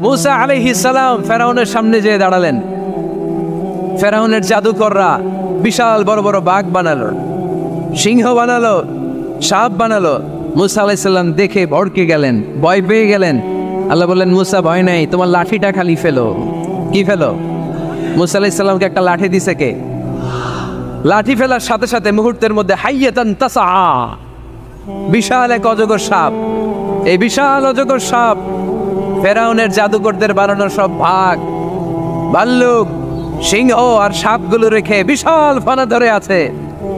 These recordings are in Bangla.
মুসা আলাইহিস সালাম ফেরাউনের সামনে যেয়ে দাঁড়ালেন। ফেরাউনের জাদুকররা বিশাল বড় বড় বাঘ বানালো, সিংহ বানালো, সাপ বানালো। মুসা আলাইহিস সালাম দেখে ভড়কে গেলেন, ভয় পেয়ে গেলেন। আল্লাহ বললেন, মুসা ভয় নাই, তোমার লাঠিটা খালি ফেলো। কি ফেলো? মুসা আলাইহিস সালামকে একটা লাঠি দিছে কে? লাঠি ফেলার সাথে সাথে মুহূর্তের মধ্যে হাইয়াতান তাসআ, বিশাল এক অজগর সাপ। এই বিশাল অজগর সাপ ফেরাউনের জাদুকরদের বানানো সব বাঘ, ভাল্লুক, সিংহ আর সাপগুলো রেখে বিশাল ফানা ধরে আছে।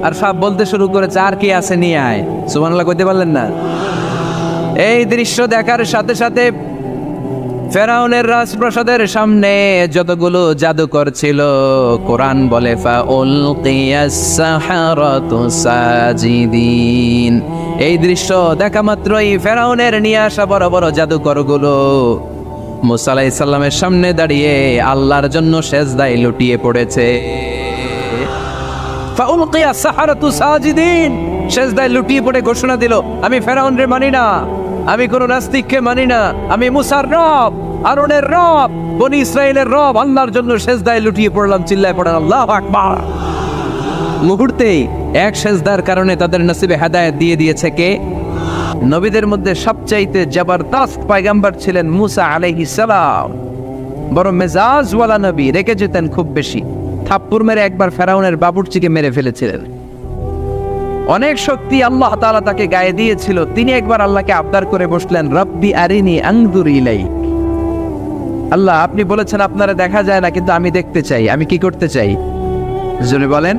আর সাপ বলতে শুরু করেছে, আর কি আছে নিয়ে আয়। সুবহানাল্লাহ কইতে পারলেন না? এই দৃশ্য দেখার সাথে সাথে ফেরাউনের রাজপ্রাসাদের সামনে যতগুলো জাদুকর ছিল, কোরআন বলে ফাউলকিয়াস সাহারাতু সাজিদিন। এই দৃশ্য দেখা মাত্রই ফেরাউনের নিয়ে আসা বড় বড় জাদুকরগুলো মুসা আলাইহিস সালামের সামনে দাঁড়িয়ে আল্লাহর জন্য সেজদায় লুটিয়ে পড়েছে। ফাউলকিয়াস সাহারাতু সাজিদিন, সেজদায় লুটিয়ে পড়ে ঘোষণা দিল, আমি ফেরাউনরে মানি না, আমি কোন নাস্তিককে মানি না, আমি মুসার রব, হারুনের রব, বনি ইসরাইলের রব, আল্লাহর জন্য সেজদায় লুটিয়ে পড়লাম। চিল্লায় পড়েন আল্লাহু আকবার। মুহূর্তেই এক সেজদার কারণে তাদের নসিবে হেদায়েত দিয়ে দিয়েছে কে? নবীদের মধ্যে সবচাইতে জবরদস্ত পয়গম্বর ছিলেন মুসা আলাইহিস সালাম। বড় মেজাজওয়ালা নবী, রেখে যেতেন খুব বেশি। থাপ্পড় মেরে একবার ফেরাউনের বাবুর্চিকে মেরে ফেলেছিলেন। অনেক শক্তি আল্লাহ তাআলা তাকে গায়ে দিয়েছিল। তিনি একবার আল্লাহকে আবদার করে বসলেন, রব্বি আরিনি আনজুর ইলাইক। আল্লাহ, আপনি বলেছেন আপনারা দেখা যায় না, কিন্তু আমি দেখতে চাই। আমি কি করতে চাই? জোরে বলেন।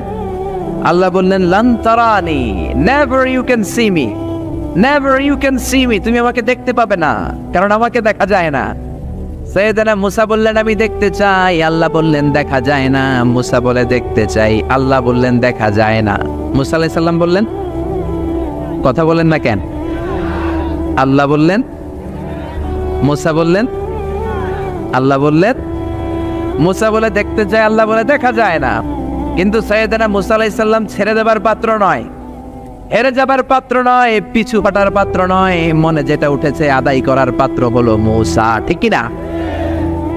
আল্লাহ বললেন, লান তারানি, never you can see me, never you can see me. তুমি আমাকে দেখতে পাবে না, কারণ আমাকে দেখা যায় না। সাইয়েদনা মুসা বললেন, আমি দেখতে চাই। আল্লাহ বললেন, দেখা যায় না। মুসা বলে, দেখতে চাই। আল্লাহ বললেন, দেখা যায় না। মুসা আলাইহিস সালাম বললেন, কথা বলেন না কেন? আল্লাহ বললেন, মুসা বললেন, আল্লাহ বললেন। মুসা বলে দেখতে চাই, আল্লাহ বলে দেখা যায় না। কিন্তু সাইয়েদনা মুসা আলাইহিস সালাম ছেড়ে দেবার পাত্র নয়, হেরে যাবার পাত্র নয়, পিছু হটার পাত্র নয়। মনে যেটা উঠেছে আদায় করার পাত্র হলো মুসা, ঠিক কি না?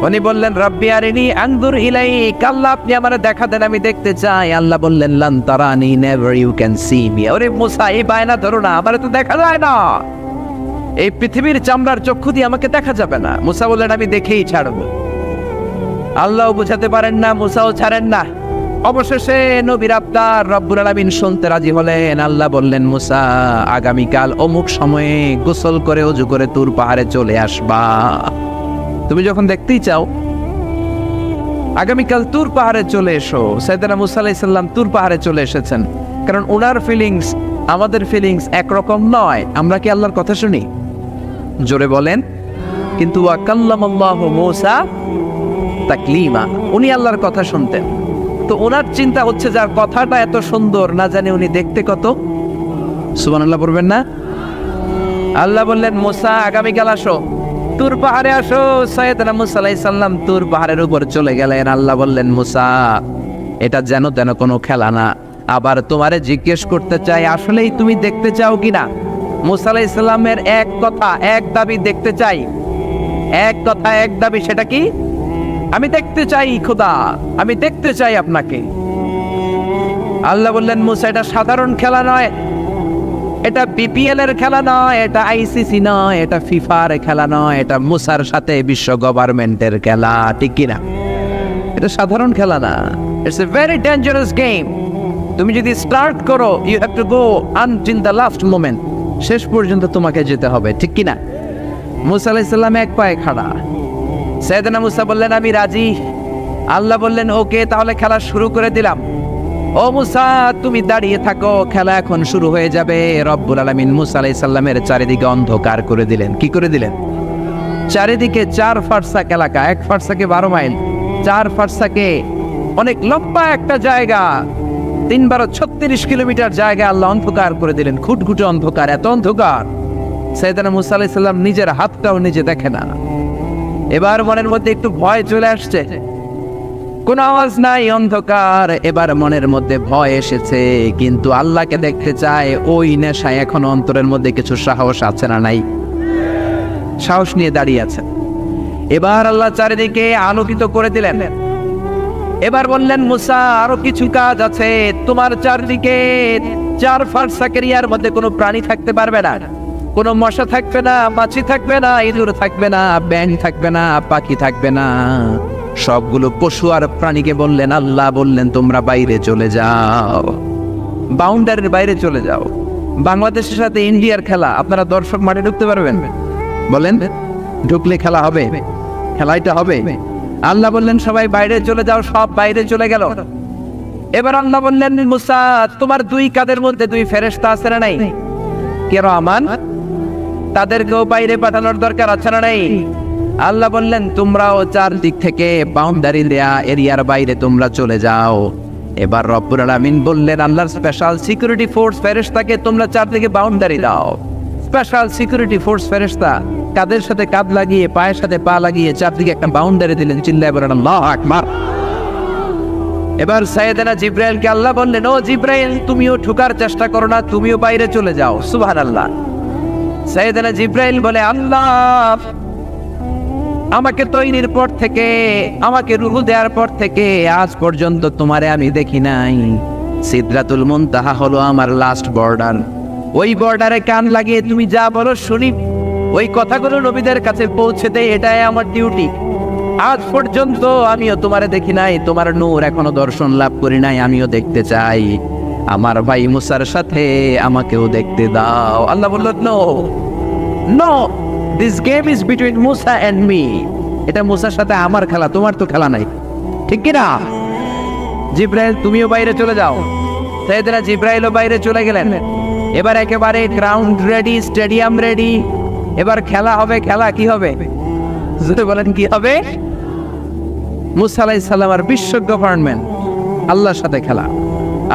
উনি বললেন, রব্বি আরিনি আনজুর ইলাইক। আল্লাহ, আপনি আমারে দেখা দেন, আমি দেখতে চাই। আল্লাহ বললেন, লান তারানি, never you can see me. ওরে মুসা, এই বায়না ধরো না, আমারে তো দেখা যায় না। এই পৃথিবীর চামড়ার চক্ষু দিয়ে আমাকে দেখা যাবে না। মুসা বললেন, আমি দেখেই ছাড়বো। আল্লাহও বুঝাতে পারেন না, মুসাও ছাড়েন না। অবশেষে নবীর আবদার রব্বুল আলামিন শুনতে রাজি হলেন। আল্লাহ বললেন, মুসা, আগামীকাল অমুক সময়ে গোসল করে ওযু করে তুর পাহাড়ে চলে আসবা। তুমি যখন দেখতেই চাও, আগামীকাল তুর পাহাড়ে চলে এসো। সাইয়েদনা মুসা আলাইহিস সালাম তুর পাহাড়ে চলে এসেছেন, কারণ ওনার ফিলিংস আমাদের ফিলিংস একরকম নয়। আমরা কি আল্লাহর কথা শুনি? জোরে বলেন। কিন্তু ওয়া কাল্লামাল্লাহু মুসা তাকলিমা, উনি আল্লাহর কথা শুনতেন। তো ওনার চিন্তা হচ্ছে, যার কথাটা এত সুন্দর, না জানি উনি দেখতে কত। সুবহানাল্লাহ বলবেন না? আল্লাহ বললেন, মুসা, আগামীকাল আসো, তুর পাহাড়ে আসো। সাইয়েদনা মুসা আলাইহিস সালাম তুর পাহাড়ের উপর চলে গেলেন। আল্লাহ বললেন, মুসা, এটা যেন তেন কোনো খেলা না। আবার তোমারে জিজ্ঞেস করতে চাই, আসলেই তুমি দেখতে চাও কিনা? মুসা আলাইহিস সালামের এক কথা এক দাবি, দেখতে চাই। এক কথা এক দাবি, সেটা কি? আমি দেখতে চাই খোদা, আমি দেখতে চাই আপনাকে। আল্লাহ বললেন, মুসা, এটা সাধারণ খেলা নয়, এটা বিপিএল এর খেলা নয়, এটা আইসিসি নয়, এটা ফিফার খেলা নয়, এটা মুসার সাথে বিশ্ব গভর্নমেন্টের খেলা, ঠিক কিনা? এটা সাধারণ খেলা না। It's a very dangerous game. তুমি যদি স্টার্ট করো, you have to go until the last moment. শেষ পর্যন্ত তোমাকে যেতে হবে, ঠিক কিনা? মুসা আলাইহিস সালাম এক পায়ে খাড়া। সাইয়েদনা মুসা বললেন, আমি রাজি। আল্লাহ বললেন, ওকে, তাহলে খেলা শুরু করে দিলাম। ও মুসা, তুমি দাঁড়িয়ে থাকো, খেলা এখন শুরু হয়ে যাবে। রব্বুল আলামিন মুসা আলাইহিস সালামের চারিদিকে অন্ধকার করে দিলেন। কি করে দিলেন? চারিদিকে 4 ফারসাক এলাকা, 1 ফারসাকে 12 মাইল, 4 ফারসাকে অনেক লম্বা একটা জায়গা, 3 × 36 কিলোমিটার জায়গা আল্লাহ অন্ধকার করে দিলেন। খুটখুটে অন্ধকার, এত অন্ধকার সাইয়েদনা মুসা আলাইহিস সালাম নিজের হাতটাও নিজে দেখে না। এবার মনের মধ্যে একটু ভয় চলে আসছে, কোন আওয়াজ নাই, অন্ধকার। এবার মনের মধ্যে ভয় এসেছে, কিন্তু আল্লাহকে দেখতে চায়। ওই নেশায় এখন অন্তরের মধ্যে কিছু সাহস আছে না নাই? সাহস নিয়ে দাঁড়িয়ে আছে। এবার আল্লাহ চারিদিকে আলোকিত করে দিলেন। এবার বললেন, মুসা আরো কিছু কাজ আছে, তোমার চারদিকে 4 ফারসাক এরিয়ার মধ্যে কোনো প্রাণী থাকতে পারবে না, কোনো মশা থাকবে না, মাছি থাকবে না, ইঁদুর থাকবে না, ব্যাঙ থাকবে না, পাখি থাকবে না। সবগুলো পশু আর প্রাণীকে বললেন, আল্লাহ বললেন তোমরা বাইরে চলে যাও, বাউন্ডারির বাইরে চলে যাও। বাংলাদেশের সাথে ইন্ডিয়ার খেলা, আপনারা দর্শক মাঠে ঢুকতে পারবেন? বলেন, ঢুকলে খেলা হবে? খেলাইটা হবে? আল্লাহ বললেন সবাই বাইরে চলে যাও, সব বাইরে চলে গেল। এবার আল্লাহ বললেন, মুসা তোমার 2 কাঁধের মধ্যে 2 ফেরেশতা আছে না নাই? কিরামান, তাদেরকেও বাইরে পাঠানোর দরকার আছে না নাই? আল্লাহ বললেন তোমরাও 4 দিক থেকে বাউন্ডারি দেয়া এরিয়ার বাইরে তোমরা চলে যাও। এবার রব্বুল আলামিন বললেন, আল্লাহর স্পেশাল সিকিউরিটি ফোর্স ফেরেশতাকে তোমরা 4 দিকে বাউন্ডারি দাও। স্পেশাল সিকিউরিটি ফোর্স ফেরেশতা কাদের সাথে কাঁধ লাগিয়ে, পায়ের সাথে পা লাগিয়ে 4 দিকে একটা বাউন্ডারি দিলেন। চিল্লায়ে বলেন আল্লাহু আকবার। এবার সাইয়েদনা জিব্রাইলকে আল্লাহ বললেন, ও জিব্রাইল তুমিও ঢোকার চেষ্টা করো না, তুমিও বাইরে চলে যাও। সুবহানাল্লাহ। সাইয়েদনা জিব্রাইল বলে, আল্লাহ আমাকে তৈরির পর থেকে, আমাকে রূহ দেওয়ার পর থেকে আজ পর্যন্ত তোমারে আমি দেখি নাই। সিদরাতুল মুনতাহা হলো আমার লাস্ট বর্ডার। ওই বর্ডারে কান লাগিয়ে তুমি যা বলো শুনি, ওই কথাগুলো নবীদের কাছে পৌঁছে দেয়, এটাই আমার ডিউটি। আজ পর্যন্ত আমিও তোমারে দেখি নাই, তোমার নূর এখনো দর্শন লাভ করি নাই, আমিও দেখতে চাই। আমার ভাই মুসার সাথে আমাকেও দেখতে দাও। আল্লাহ বলল, no no, this game is between Musa and me. এটা মুসার সাথে আমার খেলা, তোমার তো খেলা নাই, ঠিক কি না? জিব্রাইল তুমিও বাইরে চলে যাও। সাইয়েদনা জিব্রাইলও বাইরে চলে গেলেন। এবার একেবারে গ্রাউন্ড রেডি, স্টেডিয়াম রেডি। এবার খেলা হবে। খেলা কি হবে? যদি বলেন কি হবে? মুসা আলাইহিস সালাম আর বিশ্ব গভর্নমেন্ট, আল্লাহর সাথে খেলা।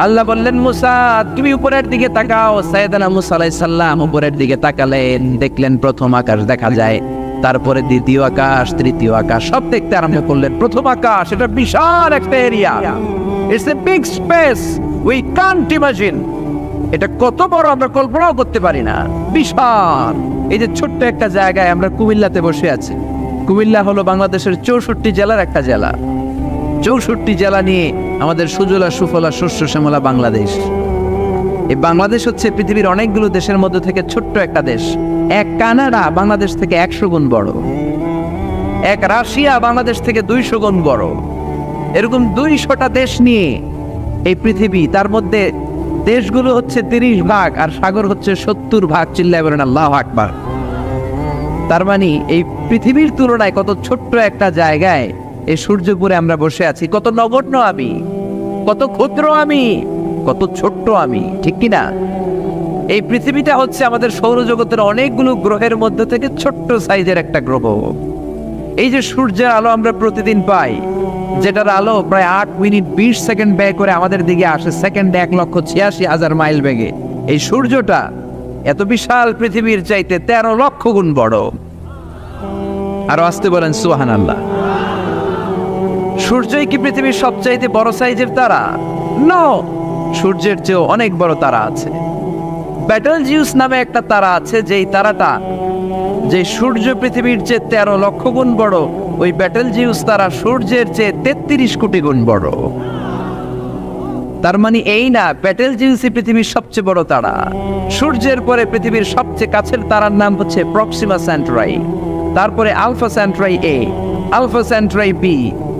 আল্লাহ বললেন, মুসা তুমি উপরের দিকে তাকাও। সাইয়েদনা মুসা আলাইহিস সালাম উপরের দিকে তাকালেন, দেখলেন প্রথম আকাশ দেখা যায়, তারপরে দ্বিতীয় আকাশ, তৃতীয় আকাশ, সব দেখতে আরম্ভ করলেন। প্রথম আকাশ, এটা বিশাল একটা area, it's a big space, we can't imagine. এটা কত বড় আমরা কল্পনাও করতে পারি না, বিশাল। এই যে ছোট্ট একটা জায়গায় আমরা কুমিল্লাতে বসে আছি। কুমিল্লা হলো বাংলাদেশের 64 জেলার একটা জেলা। 64 জেলা নিয়ে আমাদের সুজলা সুফলা শস্য শ্যামলা বাংলাদেশ। এই বাংলাদেশ হচ্ছে পৃথিবীর অনেকগুলো দেশের মধ্যে থেকে ছোট্ট একটা দেশ। এক কানাডা বাংলাদেশ থেকে 100 গুণ বড়, এক রাশিয়া বাংলাদেশ থেকে 200 গুণ বড়। এরকম 200টা দেশ নিয়ে এই পৃথিবী, তার মধ্যে দেশগুলো হচ্ছে 30 ভাগ আর সাগর হচ্ছে 70 ভাগ। চিল্লায় বলেন আল্লাহু আকবার। তার মানে এই পৃথিবীর তুলনায় কত ছোট্ট একটা জায়গায় এই সূর্যপুরে আমরা বসে আছি। কত নগণ্য আমি, কত ক্ষুদ্র আমি, কত ছোট্ট আমি, ঠিক কিনা? এই পৃথিবীটা হচ্ছে আমাদের সৌরজগতের অনেকগুলো গ্রহের মধ্যে থেকে ছোট্ট সাইজের একটা গ্রহ। এই যে সূর্যের আলো আমরা প্রতিদিন পাই, যেটার আলো প্রায় 8 মিনিট 20 সেকেন্ড ব্যয় করে আমাদের দিকে আসে, সেকেন্ডে 1,86,000 মাইল বেগে। এই সূর্যটা এত বিশাল পৃথিবীর চাইতে 13 লক্ষ গুণ বড়। আরো আসতে বলেন সুবহানাল্লাহ। সূর্যই কি পৃথিবীর সবচাইতে বড় সাইজের তারা? নো, সূর্যের চেয়েও অনেক বড় তারা আছে। ব্যাটেলজিউস নামে একটা তারা আছে, যেই তারাটা, যে সূর্য পৃথিবীর চেয়ে 13 লক্ষ গুণ বড়, ওই ব্যাটেলজিউস তারা সূর্যের চেয়ে 33 কোটি গুণ বড়। তার মানে এই না ব্যাটেলজিউসই পৃথিবীর সবচেয়ে বড় তারা। সূর্যের পরে পৃথিবীর সবচেয়ে কাছের তারার নাম হচ্ছে প্রক্সিমা সেন্টরাই, তারপরে আলফা সেন্টরাই এ, আলফা সেন্টরাই বি,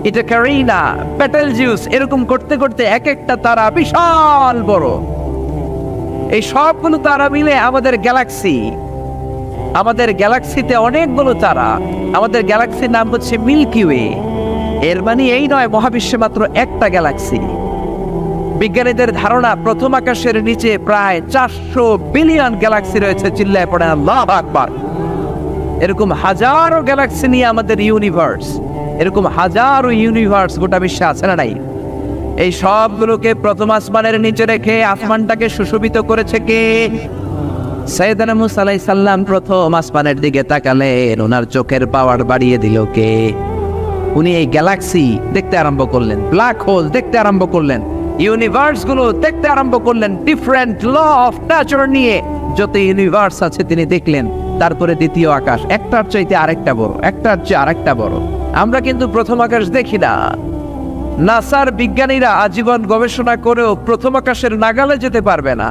এটা ক্যারিনা, ব্যাটেলজিউস, এরকম করতে করতে এক একটা তারা বিশাল বড়। এই সবগুলো তারা মিলে আমাদের গ্যালাক্সি। আমাদের গ্যালাক্সিতে অনেকগুলো তারা। আমাদের গ্যালাক্সির নাম হচ্ছে মিল্কি ওয়ে। এর মানে এই নয় মহাবিশ্বে মাত্র একটা গ্যালাক্সি। বিজ্ঞানীদের ধারণা প্রথম আকাশের নিচে প্রায় 400 বিলিয়ন গ্যালাক্সি রয়েছে। চিল্লায় পড়েন আল্লাহু আকবার। এরকম হাজারো গ্যালাক্সি নিয়ে আমাদের ইউনিভার্স, এরকম হাজারো ইউনিভার্স গোটা বিশ্বে আছে না নাই? এই সবগুলোকে প্রথম আসমানের নিচে রেখে আসমানটাকে সুশোভিত করেছে কে? সাইয়েদনা মুসা আলাইহিস সালাম প্রথম আসমানের দিকে তাকালেন, ওনার চোখের পাওয়ার বাড়িয়ে দিল কে? উনি এই গ্যালাক্সি দেখতে আরম্ভ করলেন, ব্ল্যাক হোল দেখতে আরম্ভ করলেন, ইউনিভার্স গুলো দেখতে আরম্ভ করলেন। ডিফারেন্ট ল অফ নেচার নিয়ে যত ইউনিভার্স আছে তিনি দেখলেন। তারপরে দ্বিতীয় আকাশ, একটার চাইতে আরেকটা বড়, একটার চেয়ে আরেকটা বড়। আমরা কিন্তু প্রথম আকাশ দেখি না। নাসার বিজ্ঞানীরা আজীবন গবেষণা করেও প্রথম আকাশের নাগালে যেতে পারবে না।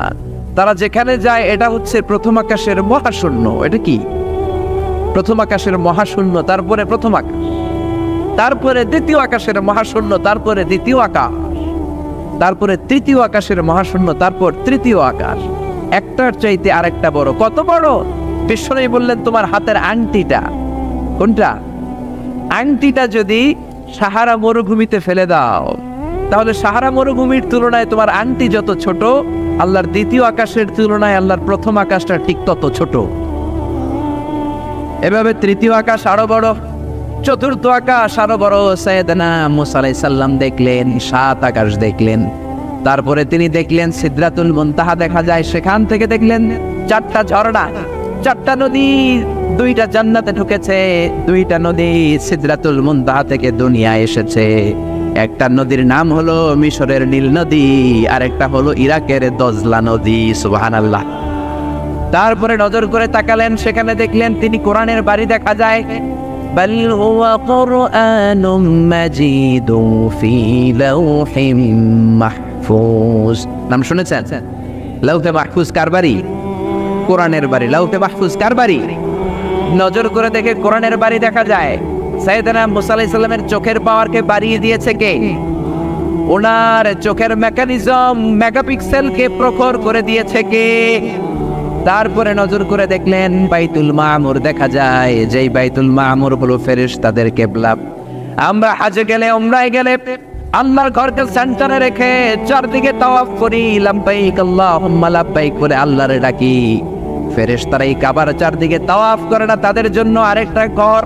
তারা যেখানে যায় এটা হচ্ছে প্রথম আকাশের মহাশূন্য। এটা কি? প্রথম আকাশের মহাশূন্য, তারপরে প্রথম আকাশ, তারপরে দ্বিতীয় আকাশের মহাশূন্য, তারপরে দ্বিতীয় আকাশ, তারপরে তৃতীয় আকাশের মহাশূন্য, তারপর তৃতীয় আকাশ। একটার চাইতে আরেকটা বড়। কত বড়? বিশ্বনবী বললেন তোমার হাতের আংটিটা। কোনটা? আংটিটা যদি সাহারা মরুভূমিতে ফেলে দাও, তাহলে সাহারা মরুভূমির তুলনায় তোমার আংটি যত ছোট, আল্লাহর দ্বিতীয় আকাশের তুলনায় আল্লাহর প্রথম আকাশটা ঠিক তত ছোট। এভাবে তৃতীয় আকাশ আরো বড়, চতুর্থ আকাশ আরো বড়। সাইয়েদনা মুসা আলাইহিস সালাম দেখলেন, 7 আকাশ দেখলেন। তারপরে তিনি দেখলেন সিদরাতুল মুনতাহা দেখা যায়, সেখান থেকে দেখলেন 4টা ঝর্ণা, 4টা নদী। 2টা জান্নাতে ঢুকেছে, 2টা নদী সিদরাতুল মুনতাহা থেকে দুনিয়ায় এসেছে। একটা নদীর নাম হলো মিশরের নীল নদী, আর একটা হলো ইরাকের দজলা নদী। সুবহানাল্লাহ। তারপরে নজর করে তাকালেন, সেখানে দেখলেন তিনি কোরআনের বাড়ি দেখা যায়। বাল হুয়া কুরআনুম মাজিদুন ফি লাওহিম মাহফুজ। নাম শুনেছেন? লাওহে মাহফুজ কার বাড়ি? কোরআনের বাড়ি। লাওহে মাহফুজ কার বাড়ি? নজর করে দেখে কোরআনের বাড়ি দেখা যায়। সাইয়েদনা মুসা আলাইহিস সালামের চোখের পাওয়ারকে বাড়িয়ে দিয়েছে কে? ওনার চোখের মেকানিজম, মেগাপিক্সেলকে প্রখর করে দিয়েছে কে? তারপরে নজর করে দেখলেন বাইতুল মামুর দেখা যায়, যেই বাইতুল মামুর হলো ফেরেশতাদের কিবলা। আমরা হজে গেলে, উমরায় গেলে আল্লাহর ঘরকে সেন্টারে রেখে চারদিকে তাওয়াফ করি, লাব্বাইক আল্লাহুম্মা লাব্বাইক বলে আল্লাহরে ডাকি। ফেরেশতারা এই কাবার চারদিকে তাওয়াফ করে না, তাদের জন্য আরেকটা ঘর,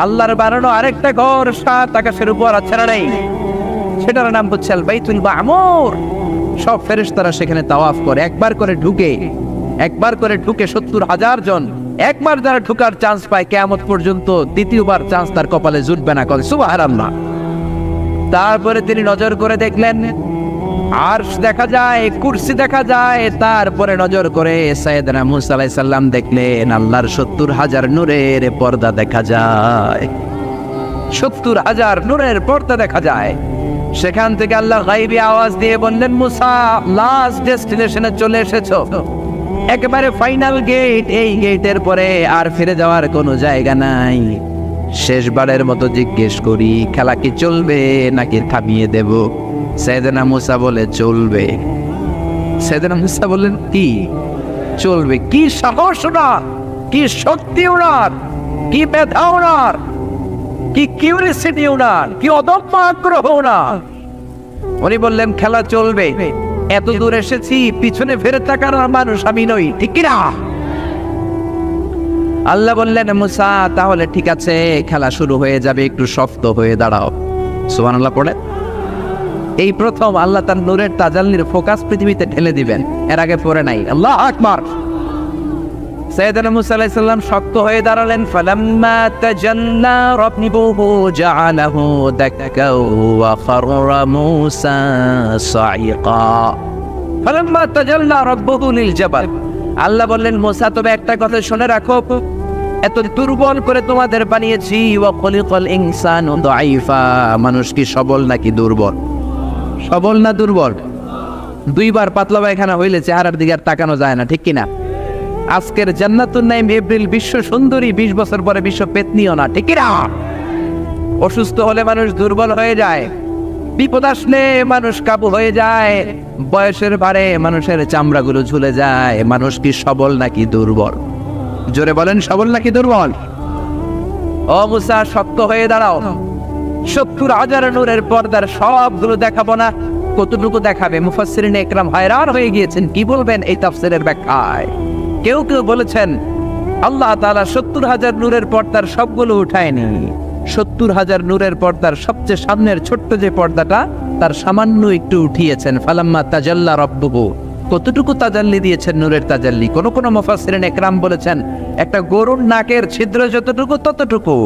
আল্লাহর বানানো আরেকটা ঘর 7 আকাশের উপর আছে না নাই? সেটার নাম হচ্ছে আল বাইতুল মামুর। সব ফেরেশতারা সেখানে তাওয়াফ করে, একবার করে ঢুকে 70,000 জন। একবার যারা ঢুকার চান্স পায়, কিয়ামত পর্যন্ত দ্বিতীয়বার চান্স তার কপালে জুটবে না। কয় সুবহানাল্লাহ। তারপরে তিনি নজর করে দেখলেন আরশ দেখা যায়, কুরসি দেখা যায়। তারপরে নজর করে সাইয়েদনা মুসা আলাইহিস সালাম দেখলেন আল্লাহর 70,000 নূরের পর্দা দেখা যায়। 70,000 নূরের পর্দা দেখা যায়। সেখান থেকে আল্লাহ গায়বী আওয়াজ দিয়ে বললেন, মুসা লাস্ট ডেস্টিনেশনে চলে এসেছো, একেবারে ফাইনাল গেট। এই গেটের পরে আর ফিরে যাওয়ার কোনো জায়গা নাই। শেষবারের মতো জিজ্ঞেস করি, খেলা কি চলবে নাকি থামিয়ে দেব? সাইয়েদনা মুসা বলে চলবে। সাইয়েদনা মুসা বললেন কি চলবে? কি সাহস ওনার, কি শক্তি ওনার, কি মেধা ওনার, কি কিউরিসিটি ওনার, কি অদম্য আগ্রহ ওনার। উনি বললেন খেলা চলবে। এত দূর এসেছি, পিছনে ফিরে তাকানোর মানুষ আমি নই, ঠিক কিনা? আল্লাহ বললেন মুসা তাহলে ঠিক আছে, খেলা শুরু হয়ে যাবে, একটু শক্ত হয়ে দাঁড়াও। সুবহানাল্লাহ পড়ে। এই প্রথম আল্লাহ তার নূরের তাজাল্লির ফোকাস পৃথিবীতে ঢেলে দিবেন, এর আগে পড়ে নাই। আল্লাহু আকবার। সাইয়েদনা মুসা আলাইহিস সালাম শক্ত হয়ে দাঁড়ালেন। ফালাম্মা তাজাল্লা রাব্বুহু জাআলাহু দাক্কা ওয়া খাররা মুসা সাইকা। ফালাম্মা তাজাল্লা রাব্বুহু লিল জাবাল। আল্লাহ বললেন মুসা তবে একটা কথা শুনে রাখো, এত দুর্বল করে তোমাদের বানিয়েছি। ওয়া খলিকাল ইনসানু দাঈফা। মানুষ কি সবল নাকি দুর্বল? সবল না দুর্বল? 2বার পাতলা পায়খানা হইলে চেহারার দিকে আর তাকানো যায় না, ঠিক কিনা? আজকের জান্নাতুন নাইম এপ্রিল বিশ্ব সুন্দরী, 20 বছর পরে বিশ্ব পেতনিও না, ঠিক কিনা? অসুস্থ হলে মানুষ দুর্বল হয়ে যায়, বিপদ আসলে মানুষ কাবু হয়ে যায়, বয়সের ভারে মানুষের চামড়াগুলো ঝুলে যায়। মানুষ কি সবল নাকি দুর্বল? জোরে বলেন, সবল নাকি দুর্বল? ও মুসা শক্ত হয়ে দাঁড়াও। 70,000 নূরের পর্দার সবগুলো দেখাবো না, কতটুকু দেখাবে? মুফাসসিরিনে ইকরাম হায়রান হয়ে গিয়েছেন, কি বলবেন এই তাফসীরের ব্যাখ্যায়। কেউ কেউ বলেছেন আল্লাহ তাআলা 70,000 নূরের পর্দার সবগুলো উঠায়নি। 70,000 নূরের পর্দার সবচেয়ে সামনের ছোট্ট যে পর্দাটা, তার সামান্য একটু উঠিয়েছেন। ফালাম্মা তাজাল্লা রাব্বুহু। কতটুকু তাজাল্লি দিয়েছেন নূরের তাজাল্লি? কোন কোন মুফাসসিরিনে ইকরাম বলেছেন একটা গরুর নাকের ছিদ্র যতটুকু ততটুকু।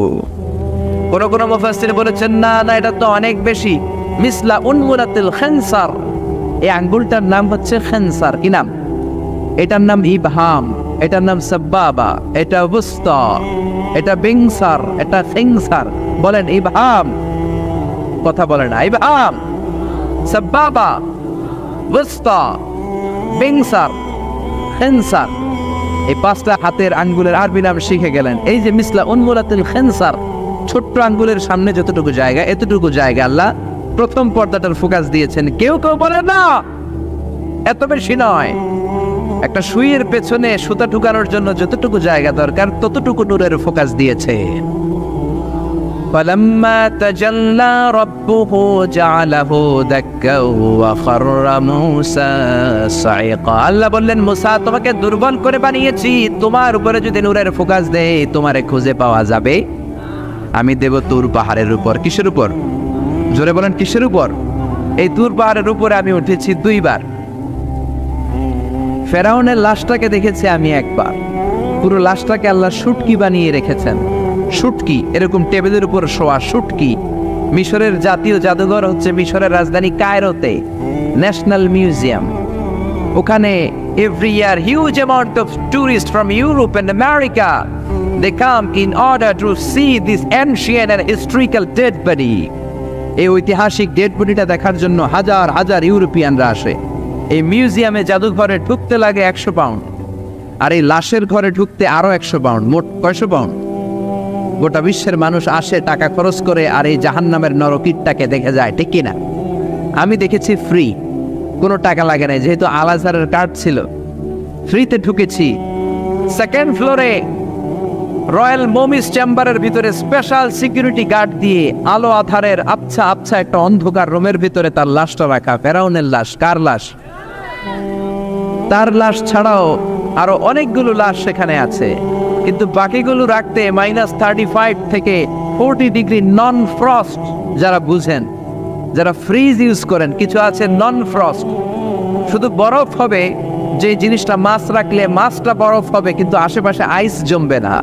কোন কোন মুফাসসির বলেছেন না না, এটা তো অনেক বেশি। মিসলা উনমুরাতিল খানসার। এই আঙ্গুলটার নাম হচ্ছে খানসার। কি নাম? এটার নাম ইবহাম, এটার নাম সাব্বাবা, এটা বুস্তা, এটা বিংসার, এটা সিংসার। বলেন ইবহাম, কথা বলেন না, ইবহাম, সাব্বাবা, বুস্তা, বিংসার, খিনসার। এই 5টা হাতের আঙ্গুলের আরবি নাম শিখে গেলেন। এই যে মিসলা উনমুলাতুল খিনসার, ছোট্ট আঙ্গুলের সামনে যতটুকু জায়গা, এতটুকু জায়গা আল্লাহ প্রথম পর্দাটার ফোকাস দিয়েছেন। কেউ কেউ বলে না এত বেশি নয়, একটা সুইয়ের পেছনে সুতা ঢুকানোর জন্য যতটুকু জায়গা দরকার ততটুকু নূরের ফোকাস দিয়েছে। فَلَمَّا تَجَلَّى رَبُّهُ جَعَلَهُ دَكًّا وَخَرَّ مُوسَى صَعِقًا। আল্লাহ বললেন, মুসা তোমাকে দুর্বল করে বানিয়েছি, তোমার উপরে যদি নূরের ফোকাস দেই তোমারে খুঁজে পাওয়া যাবে। আমি দেব তুর পাহাড়ের উপর। কিসের উপর? জোরে বলেন, কিসের উপর? এই তুর পাহাড়ের উপরে আমি উঠেছি 2 বার। ফেরাউনের লাশটাকে দেখেছি আমি একবার। পুরো লাশটাকে আল্লাহ শুটকি বানিয়ে রেখেছেন। শুটকি, এরকম টেবিলের উপর শোয়া শুটকি। মিশরের জাতীয় জাদুঘর হচ্ছে মিশরের রাজধানী কায়রোতে, ন্যাশনাল মিউজিয়াম। ওখানে every year huge amount of tourist from Europe and America they come in order to see this ancient and historical dead body. এই ঐতিহাসিক ডেড বডিটা দেখার জন্য হাজার হাজার ইউরোপিয়ানরা আসে। এই মিউজিয়ামে জাদুঘরে ঢুকতে লাগে 100 পাউন্ড, আর এই লাশের ঘরে ঢুকতে আরো 100 পাউন্ড, মোট 900 পাউন্ড। গোটা বিশ্বের মানুষ আসে টাকা খরচ করে আর এই জাহান্নামের নরকীটটাকে দেখে যায়, ঠিক কিনা? আমি দেখেছি ফ্রি, কোনো টাকা লাগে নাই, যেহেতু আল আজহারের কার্ড ছিল, ফ্রিতে ঢুকেছি। 2nd ফ্লোরে রয়্যাল মমিস চেম্বারের ভিতরে স্পেশাল সিকিউরিটি গার্ড দিয়ে আলো আধারের আবছা আবছা একটা অন্ধকার রুমের ভিতরে তার লাশটা রাখা। ফেরাউনের লাশ। কার লাশ? তার লাশ ছাড়াও আরো অনেকগুলো লাশ সেখানে আছে, কিন্তু বাকিগুলো রাখতে -35 থেকে 40 ডিগ্রি নন ফ্রস্ট। যারা বুঝেন, যারা ফ্রিজ ইউজ করেন, কিছু আছে নন ফ্রস্ট, শুধু বরফ হবে, যে জিনিসটা মাছ রাখলে মাছটা বরফ হবে কিন্তু আশেপাশে আইস জমবে না,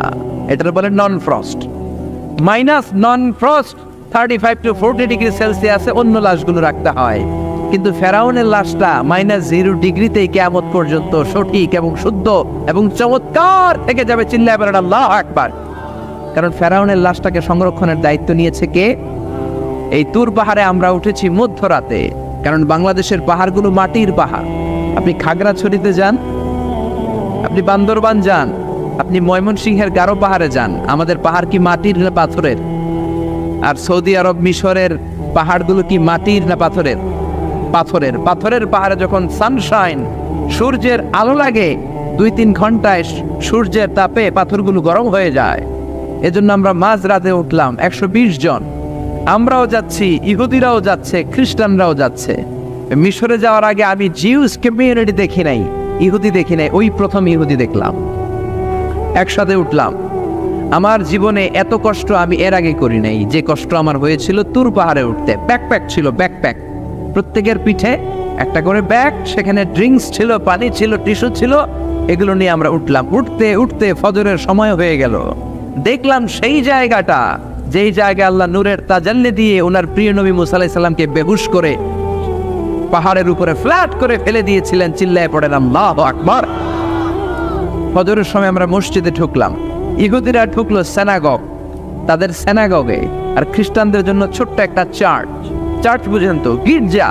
এটার বলে non frost. Non frost 35 to 40 degree সেলসিয়াসে অন্য লাশগুলো রাখতে হয়, কিন্তু ফেরাউনের লাশটা -0 ডিগ্রিতেই কিয়ামত পর্যন্ত সঠিক এবং শুদ্ধ এবং চমৎকার থেকে যাবে। চিল্লায় বলেন আল্লাহু আকবার। কারণ ফেরাউনের লাশটাকে সংরক্ষণের দায়িত্ব নিয়েছে কে? এই তুর পাহাড়ে আমরা উঠেছি মধ্যরাতে, কারণ বাংলাদেশের পাহাড়গুলো মাটির পাহাড়। আপনি খাগড়াছড়িতে যান, আপনি বান্দরবান যান, আপনি ময়মনসিংহের গারো পাহাড়ে যান, আমাদের পাহাড় কি মাটির না পাথরের? আর সৌদি আরব মিশরের পাহাড়গুলো কি মাটির না পাথরের? পাথরের। পাথরের পাহাড়ে যখন সানশাইন, সূর্যের আলো লাগে, 2-3 ঘন্টায় সূর্যের তাপে পাথরগুলো গরম হয়ে যায়। এজন্য আমরা মাঝ রাতে উঠলাম, 120 জন। আমরাও যাচ্ছি, ইহুদিরাও যাচ্ছে, খ্রিস্টানরাও যাচ্ছে। মিশরে যাওয়ার আগে আমি জিউস কমিউনিটি দেখি নাই, ইহুদি দেখি নাই, ওই প্রথম ইহুদি দেখলাম। একসাথে উঠলাম। আমার জীবনে এত কষ্ট আমি এর আগে করি নাই, যে কষ্ট আমার হয়েছিল তুর পাহাড়ে উঠতে। ব্যাকপ্যাক ছিল, ব্যাকপ্যাক, প্রত্যেকের পিঠে একটা করে ব্যাগ, সেখানে ড্রিঙ্কস ছিল, পানি ছিল, টিস্যু ছিল, এগুলো নিয়ে আমরা উঠলাম। উঠতে উঠতে ফজরের সময় হয়ে গেল। দেখলাম সেই জায়গাটা, যেই জায়গায় আল্লাহ নূরের তাজাল্লি দিয়ে ওনার প্রিয় নবী মুসা আলাইহিস সালামকে বেহুশ করে পাহাড়ের উপরে ফ্ল্যাট করে ফেলে দিয়েছিলেন। চিল্লায় পড়েন আল্লাহু আকবার। ফজরের সময় আমরা মসজিদে ঢুকলাম। ইহুদিরা ঢুকলো সিনাগগ, তাদের সিনাগগে, আর খ্রিস্টানদের জন্য ছোট্ট একটা চার্চ। চার্চ বুঝেন তো, গির্জা।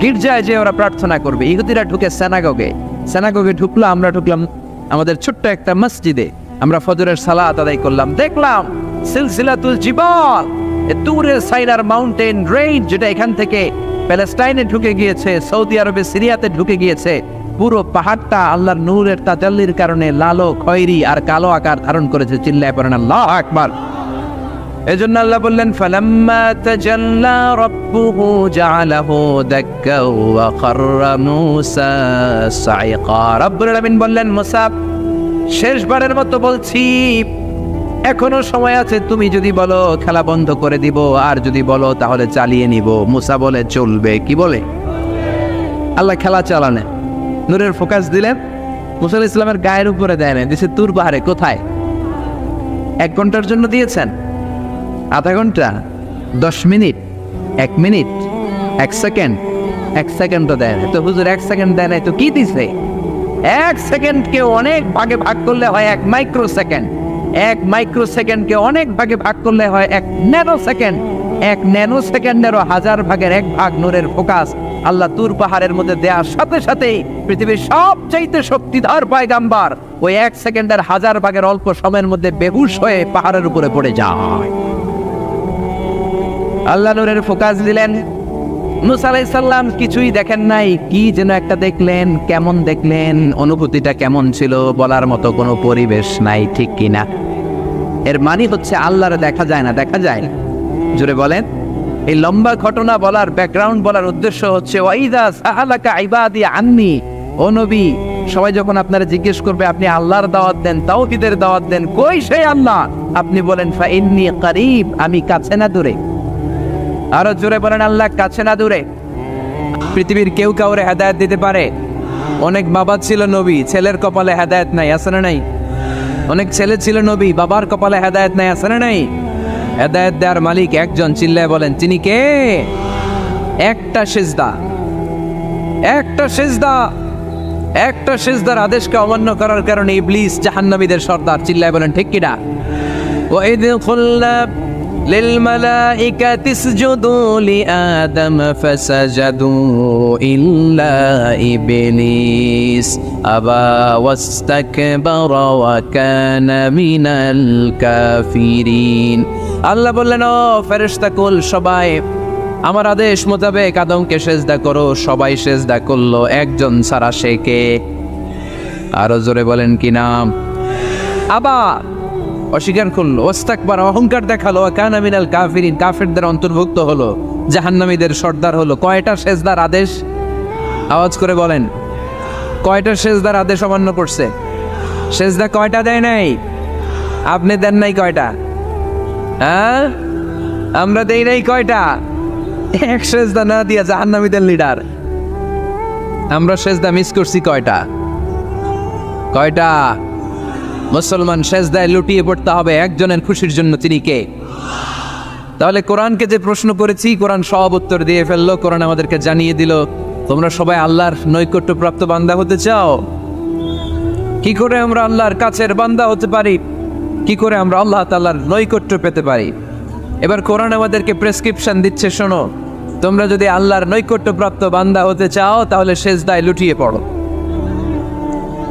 গির্জায় যে ওরা প্রার্থনা করবে। ইহুদিরা ঢুকে সিনাগগে। সিনাগগে ঢুকলো, আমরা ঢুকলাম আমাদের ছোট্ট একটা মসজিদে। আমরা ফজরের সালাত আদায় করলাম। দেখলাম সিলসিলাতুল জিবাল, তুরে সাইনার মাউন্টেন রেঞ্জ, যেটা এখান থেকে প্যালেস্টাইনে ঢুকে গিয়েছে, সৌদি আরবে, সিরিয়াতে ঢুকে গিয়েছে। পুরো পাহাড়টা আল্লাহর নূরের তাজাল্লির কারণে লালো, খয়েরি আর কালো আকার ধারণ করেছে। চিল্লায় পড়েন আল্লাহু আকবার। এজন্য আল্লাহ বললেন, ফালাম্মা তাজাল্লা রাব্বুহু জাআলাহু দাক্কা ওয়া খাররা মূসা সাইকা। রব্বুল আলামিন বললেন, মুসা শেষবারের মতো বলছি, এখনো সময় আছে, তুমি যদি বলো খেলা বন্ধ করে দিব, আর যদি বলো তাহলে চালিয়ে নিব। মুসা বলে চলবে। কি বলে? আল্লাহ খেলা চালানে নূরের ফোকাস দিলেন। মুসা আলাইহিস সালামের গায়ের উপরে দেয় না, দিছে তুর পাহাড়ে। কোথায়? 1 ঘন্টার জন্য দিয়েছেন, আধা ঘন্টা, 10 মিনিট, 1 মিনিট, 1 সেকেন্ড, 1 সেকেন্ডও দেয় না। তো হুজুর 1 সেকেন্ড দেয় নাই তো কি দিছে? এক সেকেন্ডকে অনেক ভাগে ভাগ করলে হয় 1 মাইক্রো সেকেন্ড, 1 মাইক্রো সেকেন্ডকে অনেক ভাগে ভাগ করলে হয় 1 ন্যানো সেকেন্ড, 1 ন্যানো সেকেন্ডেরও 1000 ভাগের 1 ভাগ নূরের ফোকাস আল্লাহ তুর পাহাড়ের মধ্যে দেওয়ার সাথে সাথেই পৃথিবীর সবচাইতে শক্তিধর পয়গাম্বার ওই 1 সেকেন্ডের 1000 ভাগের অল্প সময়ের মধ্যে বেহুশ হয়ে পাহাড়ের উপরে পড়ে যায়। আল্লাহ নূরের ফোকাস দিলেন। মুসা আলাইহিস সালাম কিছুই দেখেন নাই, কি যেন একটা দেখলেন। কেমন দেখলেন, অনুভূতিটা কেমন ছিল বলার মতো কোনো পরিবেশ নাই, ঠিক কিনা? এর মানে হচ্ছে আল্লাহরে দেখা যায় না, দেখা যায় না। জোরে বলেন। এই লম্বা ঘটনা বলার, ব্যাকগ্রাউন্ড বলার উদ্দেশ্য হচ্ছে ওয়াইদা সাআলাকা ইবাদি আন্নি, ও নবী, সবাই যখন আপনারা জিজ্ঞেস করবে আপনি আল্লাহর দাওয়াত দেন, তাওহীদের দাওয়াত দেন, কই সেই আল্লাহ? আপনি বলেন ফা ইন্নী করিব, আমি কাছে না দূরে। আরো জোরে বলেন আল্লাহ কাছে না দূরে। পৃথিবীর কেউ কাউরে হেদায়েত দিতে পারে? অনেক বাবা ছিল নবী, ছেলের কপালে হেদায়েত নাই, আছে না নাই? অনেক ছেলে ছিল নবী, বাবার কপালে হেদায়েত নাই, আছে না নাই? হেদায়েত দেওয়ার মালিক একজন, চিল্লায় বলেন তিনি কে? একটা সিজদা, একটা সিজদা, একটা সিজদার আদেশকে অমান্য করার কারণে ইবলিস জাহান্নামীদের সর্দার, চিল্লায় বলেন ঠিক কিনা? ওয়াইদ কুল্লা للملائكة اسجدوا لآدم فسجدوا إلا إبليس أبى واستكبر وكان من الكافرين। আল্লাহ বললেন, ও ফেরেশতা কুল সবাই আমার আদেশ মোতাবেক আদমকে সেজদা করো। সবাই সেজদা করলো, একজন ছাড়া, সে কে? আরো জোরে বলেন কি নাম? আবা, অস্বীকার করলো, ওয়াস্তাকবার, অহংকার দেখালো, কানা মিনাল কাফিরিন, কাফেরদের অন্তর্ভুক্ত হলো, জাহান্নামীদের সর্দার হলো। কয়টা সেজদার আদেশ? আওয়াজ করে বলেন, কয়টা সেজদার আদেশ অমান্য করছে? সেজদা কয়টা দেয় নাই? আপনি দেন নাই কয়টা? হ্যাঁ, আমরা দেই নাই কয়টা? এক সেজদা না দিয়া জাহান্নামীদের লিডার। আমরা সেজদা মিস করছি কয়টা? কয়টা? মুসলমান সেজদায় লুটিয়ে পড়তে হবে একজনের খুশির জন্য, তিনি কে? তাহলে কোরআনকে যে প্রশ্ন করেছি, কোরআন সব উত্তর দিয়ে ফেললো। কোরআন আমাদেরকে জানিয়ে দিল, তোমরা সবাই আল্লাহর নৈকট্যপ্রাপ্ত বান্দা হতে চাও? কি করে আমরা আল্লাহর কাছের বান্দা হতে পারি? কি করে আমরা আল্লাহ তাআলার নৈকট্য পেতে পারি? এবার কোরআন আমাদেরকে প্রেসক্রিপশন দিচ্ছে, শোনো, তোমরা যদি আল্লাহর নৈকট্যপ্রাপ্ত বান্দা হতে চাও তাহলে সেজদায় লুটিয়ে পড়ো।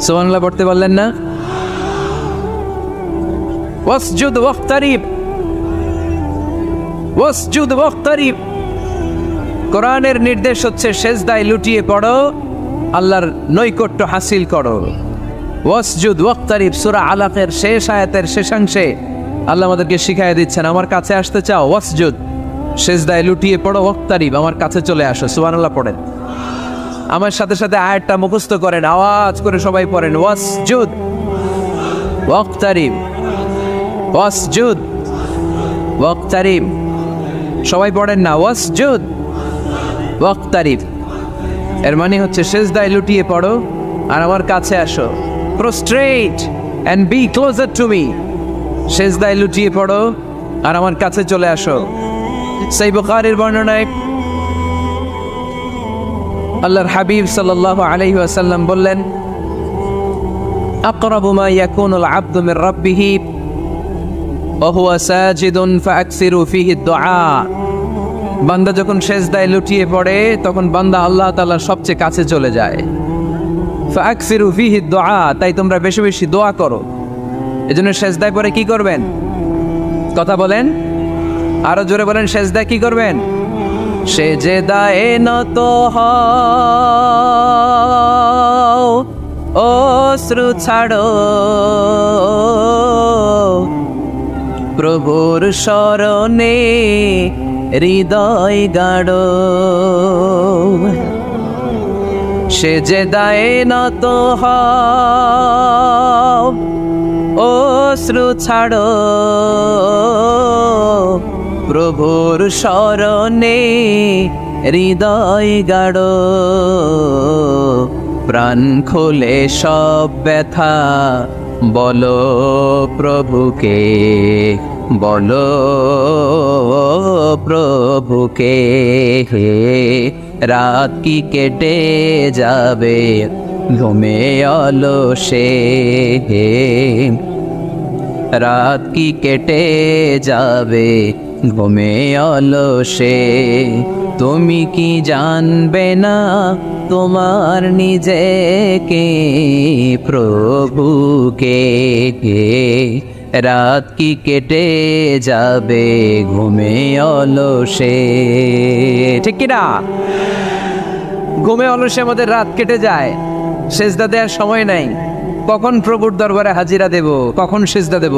সুবহানাল্লাহ পড়তে পারলেন না? ওয়াসজুদ ওয়াক্তারিব, ওয়াসজুদ ওয়াক্তারিব। কোরআনের নির্দেশ হচ্ছে সেজদায় লুটিয়ে পড়ো, আল্লাহর নৈকট্য হাসিল করো। ওয়াসজুদ ওয়াক্তারিব, সূরা আলাকের শেষ আয়াতের শেষাংশে আল্লাহ আমাদেরকে শিখাইয়ে দিচ্ছেন, আমার কাছে আসতে চাও, ওয়াসজুদ, সেজদায় লুটিয়ে পড়ো, ওয়াক্তারিব, আমার কাছে চলে আসো। সুবহানাল্লাহ পড়েন। আমার সাথে সাথে আয়াতটা মুখস্থ করেন, আওয়াজ করে সবাই পড়েন, ওয়াসজুদ ওয়াক্তারিব, ওয়াসজুদ ওয়াক্তারিব। সবাই পড়েন না, ওয়াসজুদ ওয়াক্তারিব। এর মানে হচ্ছে সেজদায় লুটিয়ে পড়ো আর আমার কাছে আসো। Prostrate and be closer to me. সেজদায় লুটিয়ে পড়ো আর আমার কাছে চলে আসো। সহিহ বুখারীর বর্ণনায় আল্লাহর হাবিব সাল্লাল্লাহু আলাইহি ওয়াসাল্লাম বললেন, আকরাবু মা ইয়াকুনুল আবদু মির রাব্বিহি ওয়া হুয়া সাজিদুন ফাআকসিরু ফীহি দুআ। বান্দা যখন সেজদায় লুটিয়ে পড়ে তখন বান্দা আল্লাহ তাআলার সবচেয়ে কাছে চলে যায়। ফাআকসিরু ফীহি দুআ, তাই তোমরা বেশি বেশি দোয়া করো। এজন্য সেজদায় পড়ে কি করবেন? কথা বলেন, আরো জোরে বলেন, সেজদায় কি করবেন? সেজদায়ে নত হও, অশ্রু ছাড়ো, প্রভুর শরণে হৃদয় গাড়ো। সেজদায়ে নত হও, অশ্রু ছাড়ো, প্রভুর শরণে হৃদয় গাড়ো। প্রাণ খুলে সব ব্যথা বলো প্রভুকে, বলো প্রভুকে। রাত কি কেটে যাবে, ঘুমে অলসে, রাত কি কেটে যাবে ঘুমে অলসে। তুমি কি জানবে না তোমার নিজেকে প্রভুকে, রাত কি কেটে যাবে ঘুমে অলসে। ঠিক কিনা? ঘুমে অলসে আমাদের রাত কেটে যায়, সেজদা দেওয়ার সময় নাই। কখন প্রভুর দরবারে হাজিরা দেব, কখন সেজদা দেব?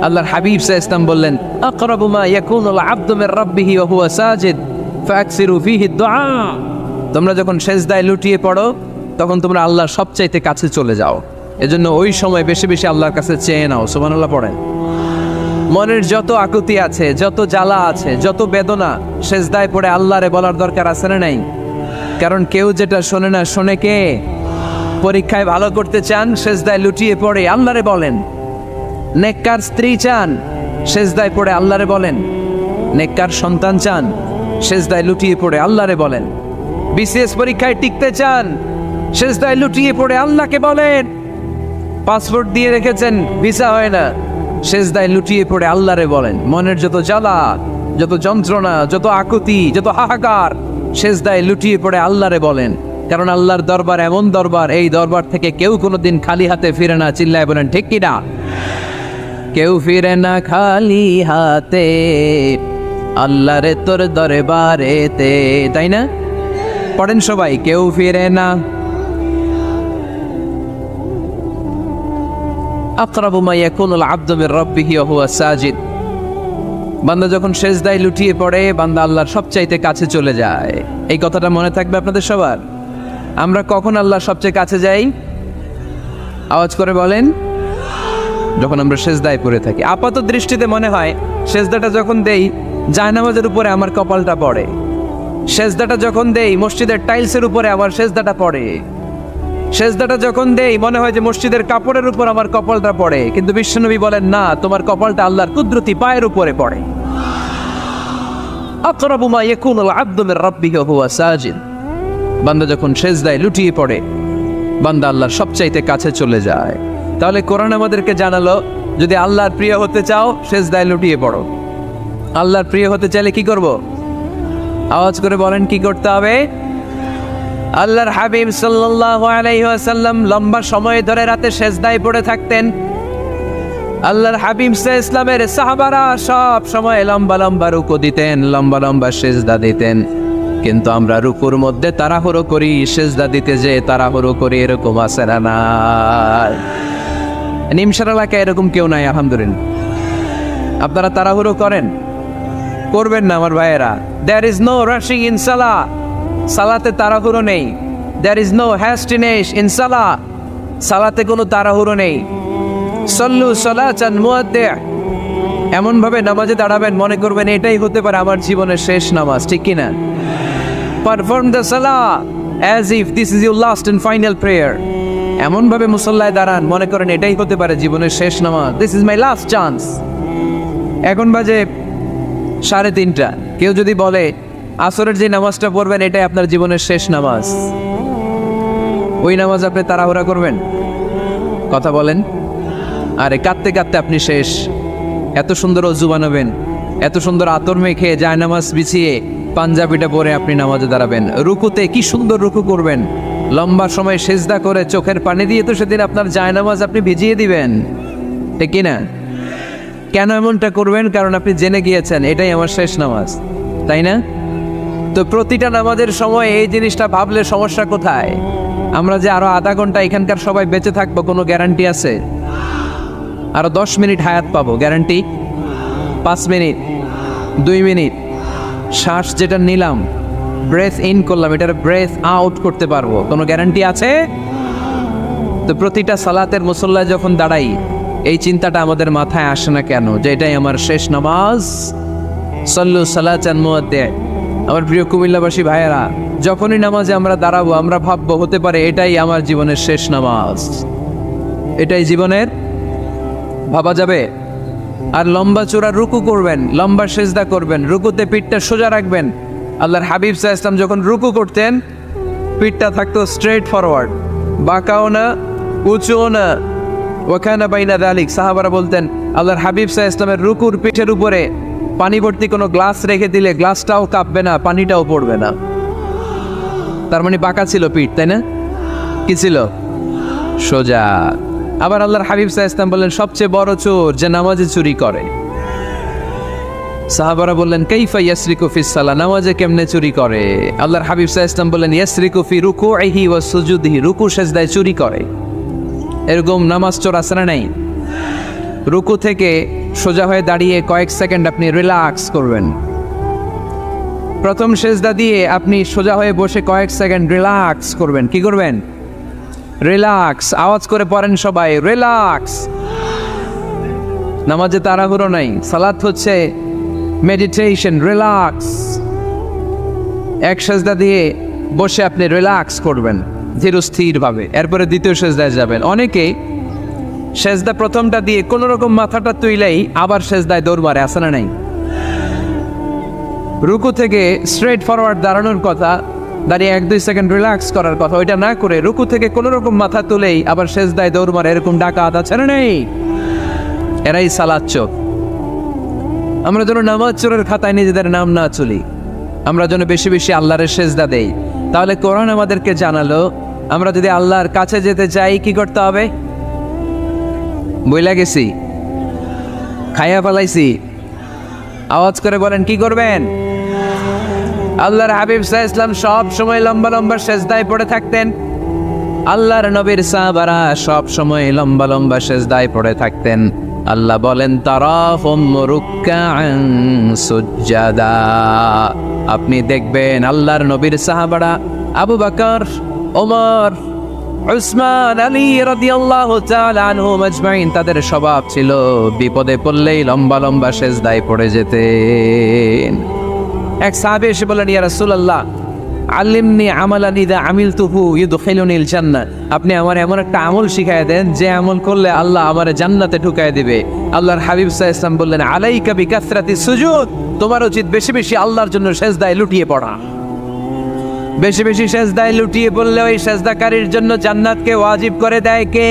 আল্লাহর হাবিব সাল্লাল্লাহু আলাইহি ওয়াসাল্লাম বললেন, আকরাবু মা ইয়াকুনুল আবদু মির রাব্বিহি ওয়া হুয়া সাজিদ ফাকসিরু ফীহি দুআ। তোমরা যখন সেজদায় লুটিয়ে পড়ো তখন তোমরা আল্লাহর সবচাইতে কাছে চলে যাও। এজন্য ওই সময় বেশি বেশি আল্লাহর কাছে চেয়ে নাও। সুবহানাল্লাহ পড়েন। মনের যত আকুতি আছে, যত জ্বালা আছে, যত বেদনা, সেজদায় পড়ে আল্লাহরে বলার দরকার আছে না নাই? কারণ কেউ যেটা শোনে না, শোনে কে? পরীক্ষায় ভালো করতে চান, সেজদায় লুটিয়ে পড়ে আল্লাহরে বলেন। নেককার স্ত্রী চান, সেজদায় পড়ে আল্লাহরে বলেন। নেককার সন্তান চান, সেজদায় লুটিয়ে পড়ে আল্লাহরে বলেন। বিসিএস পরীক্ষায় টিকতে চান, সেজদায় লুটিয়ে পড়ে আল্লাহকে বলেন। পাসপোর্ট দিয়ে রেখেছেন, ভিসা হয় না, সেজদায় লুটিয়ে পড়ে আল্লাহরে বলেন। মনের যত জ্বালা, যত যন্ত্রণা, যত আকুতি, যত হাহাকার, সেজদায় লুটিয়ে পড়ে আল্লাহরে বলেন। কারণ আল্লাহর দরবার এমন দরবার, এই দরবার থেকে কেউ কোনোদিন খালি হাতে ফিরে না। চিল্লায় বলেন ঠিক কিনা? কেউ ফিরে না খালি হাতে আল্লাহরে তোর দরবারেতে, তাই না? পড়েন সবাই, কেউ ফিরে না। আকরাবু মা ইয়াকুনুল আবদু মির রাব্বিহি ওয়া হুয়া সাজিদ। বান্দা যখন সেজদায় লুটিয়ে পড়ে, বান্দা আল্লাহর সবচাইতে কাছে চলে যায়। এই কথাটা মনে থাকবে আপনাদের সবার। আমরা কখন আল্লাহর সবচেয়ে কাছে যাই? আওয়াজ করে বলেন। যখন আমরা সেজদায় পড়ে থাকি। আপাত দৃষ্টিতে মনে হয় সেজদাটা যখন দেই জায়নামাজের উপরে আমার কপালটা পড়ে, সেজদাটা যখন দেই মসজিদের টাইলসের উপরে আমার সেজদাটা পড়ে, সেজদাটা যখন দেই মনে হয় যে মসজিদের কাপড়ের উপর আমার কপালটা পড়ে। কিন্তু বিশ্বনবী বলেন, না, তোমার কপালটা আল্লাহর কুদরতি পায়ের উপরে পড়ে। আকরাবু মা ইয়াকুনুল আবদু মির রাব্বিহি ওয়া হুয়া সাজিদ। বান্দা যখন সেজদায় লুটিয়ে পড়ে, বান্দা আল্লাহর সবচাইতে কাছে চলে যায়। তাহলে কোরআন আমাদেরকে জানালো, যদি আল্লাহর প্রিয় হতে চাও সেজদায় লুটিয়ে পড়ো। আল্লাহর প্রিয় হতে চাইলে কি করব? আওয়াজ করে বলেন, কি করতে হবে? আল্লাহর হাবিব সাল্লাল্লাহু আলাইহি ওয়াসাল্লাম লম্বা সময় ধরে রাতে সেজদায় পড়ে থাকতেন। আল্লাহর হাবিব সাল্লাল্লাহু আলাইহি ওয়াসাল্লামের সাহাবারা সব সময় লম্বা লম্বা রুকু দিতেন, লম্বা লম্বা সেজদা দিতেন। কিন্তু আমরা রুকুর মধ্যে তাড়াহুড়ো করি, সেজদা দিতে যে তাড়াহুড়ো করি, এরকম আছে না? নাই। নিমসার এলাকায় এরকম কেউ নাই আলহামদুলিল্লাহ। আপনারা তাড়াহুড়ো করেন? করবেন না আমার ভাইয়েরা। There is no rushing in salah. সালাতে তাড়াহুড়ো নেই। There is no hastiness in salah. সালাতে কোনো তাড়াহুড়ো নেই। সল্লু সালাতান মুআদ্দি'। এমন ভাবে নামাজে দাঁড়াবেন মনে করবেন এটাই হতে পারে আমার জীবনের শেষ নামাজ, ঠিক কি না? Perform the salah as if this is your last and final prayer. এমন ভাবে মুসল্লায় দাঁড়ান মনে করেন এটাই হতে পারে জীবনের শেষ নামাজ। This is my last chance. এখন বাজে 3:30। কেউ যদি বলে আসরের যে নামাজটা পড়বেন এটাই আপনার জীবনের শেষ নামাজ, ওই নামাজ আপনি তাড়াহুড়া করবেন? কথা বলেন। আরে কাঁদতে কাঁদতে আপনি শেষ। এত সুন্দর ওযু বানাবেন, এত সুন্দর আতর মেখে জায়নামাজ বিছিয়ে পাঞ্জাবিটা পরে আপনি নামাজে দাঁড়াবেন। রুকুতে কি সুন্দর রুকু করবেন, লম্বা সময় সেজদা করে চোখের পানি দিয়ে তো সেদিন আপনার জায়নামাজ আপনি ভিজিয়ে দিবেন, ঠিক কি না? কেন এমনটা করবেন? কারণ আপনি জেনে গিয়েছেন এটাই আমার শেষ নামাজ, তাই না? তো প্রতিটা নামাজের সময় এই জিনিসটা ভাবলে সমস্যা কোথায়? আমরা যে আরো আধা ঘন্টা এখানকার সবাই বেঁচে থাকবো কোনো গ্যারান্টি আছে? আরো 10 মিনিট হায়াত পাবো, গ্যারান্টি? 5 মিনিট, 2 মিনিট, শ্বাস যেটা নিলাম, ব্রেথ ইন করলাম, এটার ব্রেথ আউট করতে পারবো, কোনো গ্যারান্টি আছে? তো প্রতিটা সালাতের মুসল্লায় যখন দাঁড়াই এই চিন্তাটা আমাদের মাথায় আসে না কেন যে এটাই আমার শেষ নামাজ? সল্লু সালাতান মুআদ্দি'। আমার প্রিয় কুমিল্লাবাসী ভাইয়েরা, যখনই নামাজে আমরা দাঁড়াবো আমরা ভাববো হতে পারে এটাই আমার জীবনের শেষ নামাজ, এটাই জীবনের, ভাবা যাবে? আর লম্বা চূড়া রুকু করবেন, লম্বা সেজদা করবেন, রুকুতে পিঠটা সোজা রাখবেন। আল্লাহর হাবিব সাল্লাল্লাহু আলাইহি ওয়াসাল্লাম যখন রুকু করতেন পিঠটা থাকতো স্ট্রেট ফরওয়ার্ড, বাঁকাও না, উঁচুও না, ওয়াকানা বাইনা যালিক। সাহাবারা বলতেন আল্লাহর হাবিব সাল্লাল্লাহু আলাইহি ওয়াসাল্লামের রুকুর পিঠের উপরে পানি ভর্তি কোনো গ্লাস রেখে দিলে গ্লাসটাও কাঁপবে না, পানিটাও পড়বে না। তার মানে বাঁকা ছিল পিঠ, তাই না? কি ছিল? সোজা। আবার আল্লাহর হাবিব সাল্লাল্লাহু আলাইহি ওয়াসাল্লাম বললেন সবচেয়ে বড় চোর যে নামাজে চুরি করে। সাহাবারা বললেন কাইফা ইয়াসরিকু ফিস সালাহ, নামাজে কেমনে চুরি করে? আল্লাহর হাবিব সাল্লাল্লাহু আলাইহি ওয়াসাল্লাম বললেন ইয়াসরিকু ফি রুকুইহি ওয়া সুজুদিহি, রুকু সেজদায় চুরি করে। এরকম নামাজ চোর আছে না নাই? রুকু থেকে সোজা হয়ে দাঁড়িয়ে কয়েক সেকেন্ড আপনি রিল্যাক্স করবেন। প্রথম সেজদা দিয়ে আপনি সোজা হয়ে বসে কয়েক সেকেন্ড রিল্যাক্স করবেন। কি করবেন? রিল্যাক্স। আওয়াজ করে পড়েন সবাই, রিল্যাক্স। নামাজে তাড়াহুড়ো নাই, সালাত হচ্ছে মেডিটেশন, রিল্যাক্স। এক সেজদা দিয়ে বসে আপনি রিল্যাক্স করবেন ধীরস্থির ভাবে, এরপরে দ্বিতীয় সেজদায় যাবেন। অনেকে সেজদা প্রথমটা দিয়ে কোন রকম মাথাটা তুইলেই আবার সেজদায় দৌড় মারে, আছে না নাই? রুকু থেকে স্ট্রেট ফরওয়ার্ড দাঁড়ানোর কথা, দাঁড়িয়ে 1-2 সেকেন্ড রিল্যাক্স করার কথা, ওইটা না করে রুকু থেকে কোন রকম মাথা তুলেই আবার সেজদায় দৌড় মারে, এরকম ডাকাত আছে না নাই? এরাই সালাত চোর। আমরা যেন নামাজ চোরের খাতায় নিজেদের নাম না চলি, আমরা যেন বেশি বেশি আল্লাহর সেজদা দেই। তাহলে কোরআন আমাদেরকে জানালো আমরা যদি আল্লাহর কাছে যেতে চাই কি করতে হবে? বইলা গেছি, খাইয়া ফেলাইছি, আওয়াজ করে বলেন কি করবেন? আল্লাহর হাবিব সাল্লাল্লাহু আলাইহি ওয়াসাল্লাম সব সময় লম্বা লম্বা সেজদায় পড়ে থাকতেন। আল্লাহর নবীর সাহাবারা সব সময় লম্বা লম্বা সেজদায় পড়ে থাকতেন। আল্লাহ বলেন তারাহুম রুকআন সুজদা, আপনি দেখবেন আল্লাহর নবীর সাহাবারা আবু বকর, ওমর, উসমান, আলী রাদিয়াল্লাহু তাআলা আনহুম আজমাইন, তাদের স্বভাব ছিল বিপদে পড়লেই লম্বা লম্বা সেজদায় পড়ে যেতেন। এক সাহাবী এসে বললেন ইয়া রাসূলুল্লাহ আল্লিমনি আমালান ইযা আমিলতুহু ইউদখিলুনিল জান্নাহ, আপনি আমার এমন একটা আমল শিখায় দেন যে আমল করলে আল্লাহ আমারে জান্নাতে ঢুকায় দিবে। আল্লাহর হাবিব সাল্লাল্লাহু আলাইহি ওয়াসাল্লাম বললেন আলাইকা বিকাসরাতিস সুজুদ, তোমার উচিত বেশি বেশি আল্লাহর জন্য সেজদায় লুটিয়ে পড়া। বেশি বেশি সেজদায় লুটিয়ে পড়লে ওই সেজদাকারীর জন্য জান্নাতকে ওয়াজিব করে দেয় কে?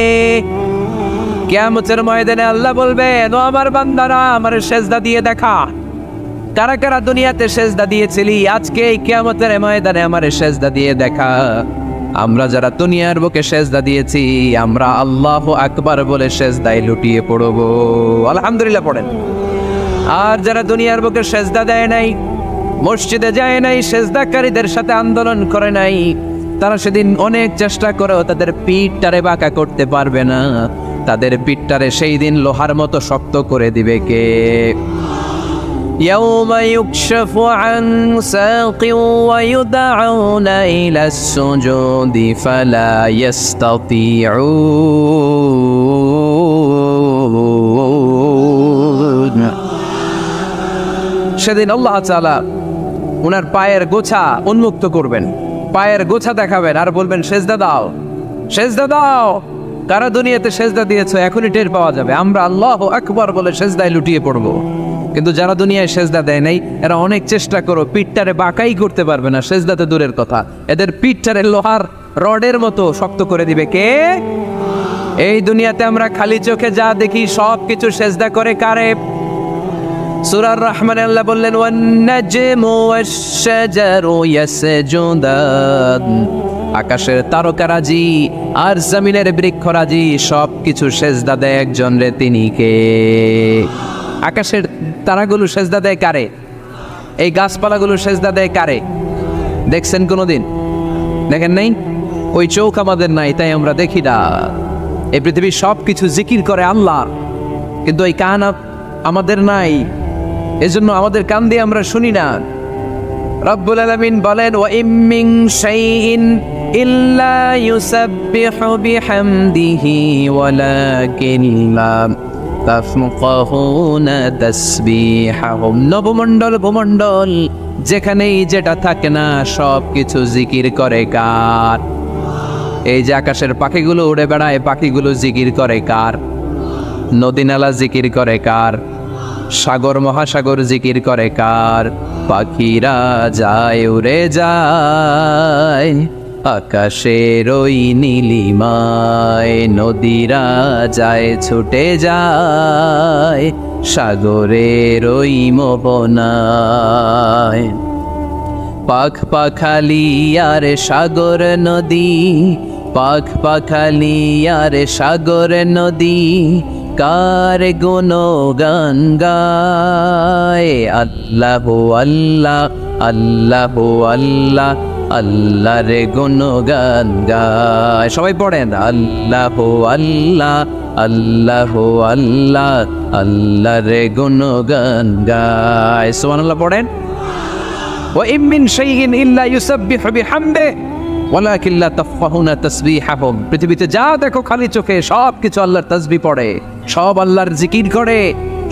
কিয়ামতের ময়দানে আল্লাহ বলবেন ও আমার বান্দারা আমার সেজদা দিয়ে দেখা, কারা কারা দুনিয়াতে সেজদা দিয়েছিলি, আজকে এই কিয়ামতের ময়দানে আমার সেজদা দিয়ে দেখা। আমরা যারা দুনিয়ার বুকে সেজদা দিয়েছি আমরা আল্লাহু আকবার বলে সেজদায় লুটিয়ে পড়ব, আলহামদুলিল্লাহ পড়েন। আর যারা দুনিয়ার বুকে সেজদা দেয় নাই, মসজিদে যায় নাই, সেজদাকারীদের সাথে আন্দোলন করে নাই, তারা সেদিন অনেক চেষ্টা করেও তাদের পিঠটারে বাঁকা করতে পারবে না। তাদের পিঠটারে সেই দিন লোহার মতো শক্ত করে দিবে কে? يوم يكشف عن ساق ويدعون إلى السجود فلا يستطيعون। সেদিন আল্লাহ তাআলা ওনার পায়ের গোছা উন্মুক্ত করবেন, পায়ের গোছা দেখাবেন আর বলবেন সেজদা দাও, সেজদা দাও। কারা দুনিয়াতে সেজদা দিয়েছো এখনই টের পাওয়া যাবে। আমরা আল্লাহু আকবার বলে সেজদায় লুটিয়ে পড়বো, কিন্তু যারা দুনিয়ায় সেজদা দেয় নাই এরা অনেক চেষ্টা করো পিঠটারে বাঁকাই করতে পারবে না, সেজদাতে দূরের কথা, এদের পিঠটারে লোহার রডের মতো শক্ত করে দিবে কে? এই দুনিয়াতে আমরা খালি চোখে যা দেখি সব কিছু সেজদা করে কারে? সূরা আর-রহমানে আল্লাহ বললেন ওয়ান নাজমু ওয়াশ-শাজারু ইয়াসজুদান, আকাশের তারকারাজি আর জমিনের বৃক্ষরাজি সব কিছু সেজদা দেয় একজন রে, তিনি কে? আকাশের তারাগুলো সেজদা দেয় কারে? এই গাছপালাগুলো সেজদা দেয় কারে? দেখছেন কোনোদিন? দেখেন নাই? ওই চোখ আমাদের নাই তাই আমরা দেখি না। এই পৃথিবীর সব কিছু জিকির করে আল্লাহ, কিন্তু এই কান আমাদের নাই, এজন্য আমাদের কান দিয়ে আমরা শুনি না। রব্বুল আলামিন বলেন ওয়া ইম মিন শাইইন ইল্লা ইউসাব্বিহু বিহামদিহি ওয়ালাকিন লা তাফকাহুনা তাসবিহাহুম। নবমণ্ডল ভূমণ্ডল যেখানেই যেটা থাকে না সব কিছু জিকির করে কার? এই যে আকাশের পাখিগুলো উড়ে বেড়ায়, পাখিগুলো জিকির করে কার? নদী নালা জিকির করে কার? সাগর মহাসাগর জিকির করে কার? পাখিরা যায় উড়ে যায় আকাশের ওই নীলিমায় নদীরা যায় ছুটে যায় সাগরের ওই মোহনায়। পাখ পাখালি আর সাগর নদী, পাখ পাখালি আর সাগর নদী, কার গুণগান গায়। আল্লাহ আল্লাহ আল্লাহ আল্লাহ আল্লাহর গুণগান গায়। সবাই পড়েন আল্লাহ আল্লাহ আল্লাহ আল্লাহ আল্লাহর গুণগান গায়। সুবহানাল্লাহ পড়েন। ওয়া ইম মিন শাইইন ইল্লা ইউসাব্বিহু বিহামদিহি ওয়ালাকিন লা তাফকাহুনা তাসবিহাহুম। পৃথিবীতে যা দেখো খালি চোখে সব কিছু আল্লাহর তাসবিহ পড়ে, সব আল্লাহর জিকির করে,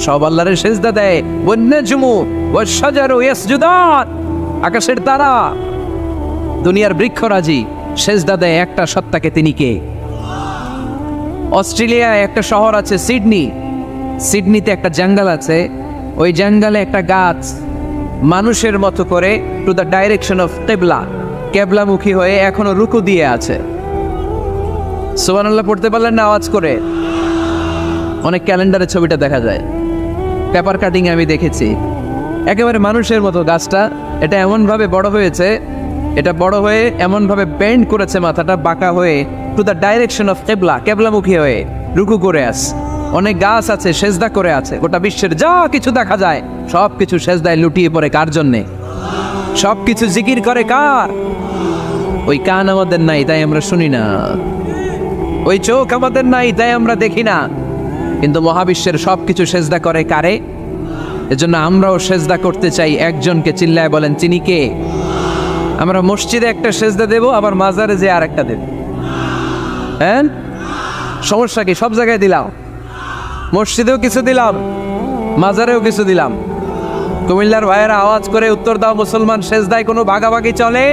সব আল্লাহর সিজদা দেয়। One নাজমু wash শাজারু ইয়াসজুদান। আকাশের তারা, দুনিয়ার বৃক্ষরাজি সিজদা দেয় একটা সত্তাকে। তিনি কে? অস্ট্রেলিয়ায় একটা শহর আছে সিডনি, সিডনিতে একটা জঙ্গল আছে। ওই জঙ্গলে একটা গাছ মানুষের মতো করে টু দ্য ডাইরেকশন অফ কিবলা, কেবলামুখী হয়ে এখনো রুকু দিয়ে আছে। সুবহানাল্লাহ পড়তে পারলেন না আওয়াজ করে? অনেক ক্যালেন্ডারে ছবিটা দেখা যায়, পেপার কাটিং আমি দেখেছি। একেবারে মানুষের মতো গাছটা। এটা এমনভাবে বড় হয়েছে, এটা বড় হয়ে এমনভাবে বেন্ড করেছে, মাথাটা বাঁকা হয়ে টু দ্য ডাইরেকশন অফ কিবলা, কেবলামুখী হয়ে রুকু করে আছে। অনেক গাছ আছে সেজদা করে আছে। গোটা বিশ্বের যা কিছু দেখা যায় সব কিছু সেজদায় লুটিয়ে পড়ে কার জন্যে? সব কিছু জিকির করে কার? ওই কান আমাদের নাই তাই আমরা শুনি না, ওই চোখ আমাদের নাই তাই আমরা দেখি না, কিন্তু মহাবিশ্বের সব কিছু সেজদা করে কারে? এজন্য আমরাও সেজদা করতে চাই একজনকে। চিল্লায় বলেন তিনি কে? আমরা মসজিদে একটা সেজদা দেব, আবার মাজারে যে আর একটা দেব। হ্যাঁ, সমস্যা কি? সব জায়গায় দিলাম, মসজিদেও কিছু দিলাম, মাজারেও কিছু দিলাম। কুমিল্লার ভাইয়েরা আওয়াজ করে উত্তর দাও, মুসলমান সেজদায় কোনো ভাগাভাগি চলে?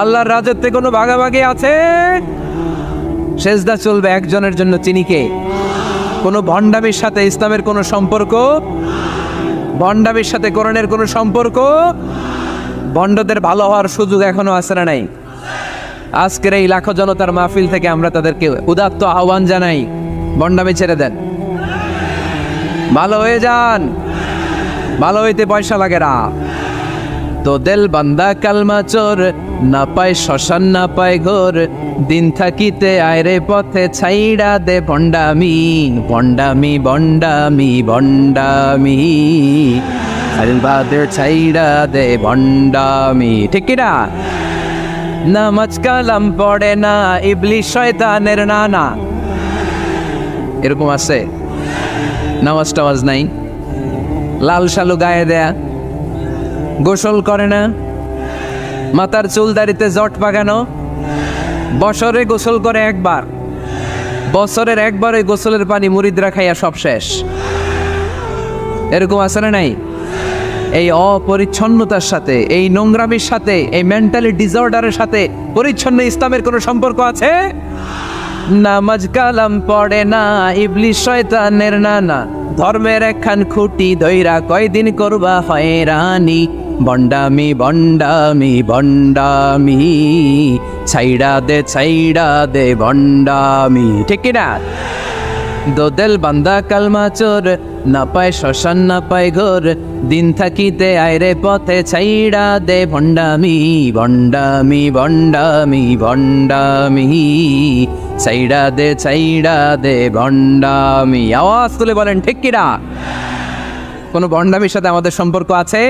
আল্লাহর রাজত্বে কোনো ভাগাভাগি আছে? সেজদা চলবে একজনের জন্য। তিনি কে? কোনো ভণ্ডামির সাথে ইসলামের কোনো সম্পর্ক? ভণ্ডামির সাথে কোরআনের কোনো সম্পর্ক? ভণ্ডদের ভালো হওয়ার সুযোগ এখনো আছে না নাই? আজকের এই লাখো জনতার মাহফিল থেকে আমরা তাদেরকে উদাত্ত আহ্বান জানাই, ভণ্ডামি ছেড়ে দেন, ভালো হয়ে যান। ভালো হইতে পয়সা লাগে না। তো দেল বান্দা কালমা চোর, না পায় শ্মশান না পায় ঘোর, দিন থাকিতে আয়রে পথে ছাইড়া দে ভণ্ডামি। ভণ্ডামি ভণ্ডামি ভণ্ডামি আলবাদের ছাইড়া দে ভণ্ডামি। ঠিক কিনা? নামাজ কালাম পড়ে না, ইবলিশ শয়তানের নানা। এরকম আছে? নামাজ টামাজ নাই, লাল শালু গায়ে দেয়া, গোসল করে না, মাথার চুল দাড়িতে জট পাকানো, বছরে গোসল করে একবার, বছরের একবারে গোসলের পানি মুরিদরা খাইয়া সব শেষ। এরকম আছে না নাই? এই অপরিচ্ছন্নতার সাথে, এই নোংরামির সাথে, এই মেন্টালি ডিসঅর্ডারের সাথে পরিচ্ছন্ন ইসলামের কোনো সম্পর্ক আছে? নামাজ কালাম পড়ে না, ইবলিশ শয়তানের নানা, ধর্মের একখান খুঁটি ধইরা কয়দিন করবা হয়রানি। ভণ্ডামি ভণ্ডামি ভণ্ডামি ছাইড়া দে ভণ্ডামি। ঠিক কিনা? দোদেল বান্দা কালমা চোর, না পায় শ্মশান না পায় ঘোর, দিন থাকিতে আয়রে পথে ছাইড়া দে ভণ্ডামি। ভণ্ডামি ভণ্ডামি ভণ্ডামি ছাইড়া দে ভণ্ডামি। আওয়াজ তুলে বলেন ঠিক কিনা? কোনো ভণ্ডামির সাথে আমাদের সম্পর্ক আছে?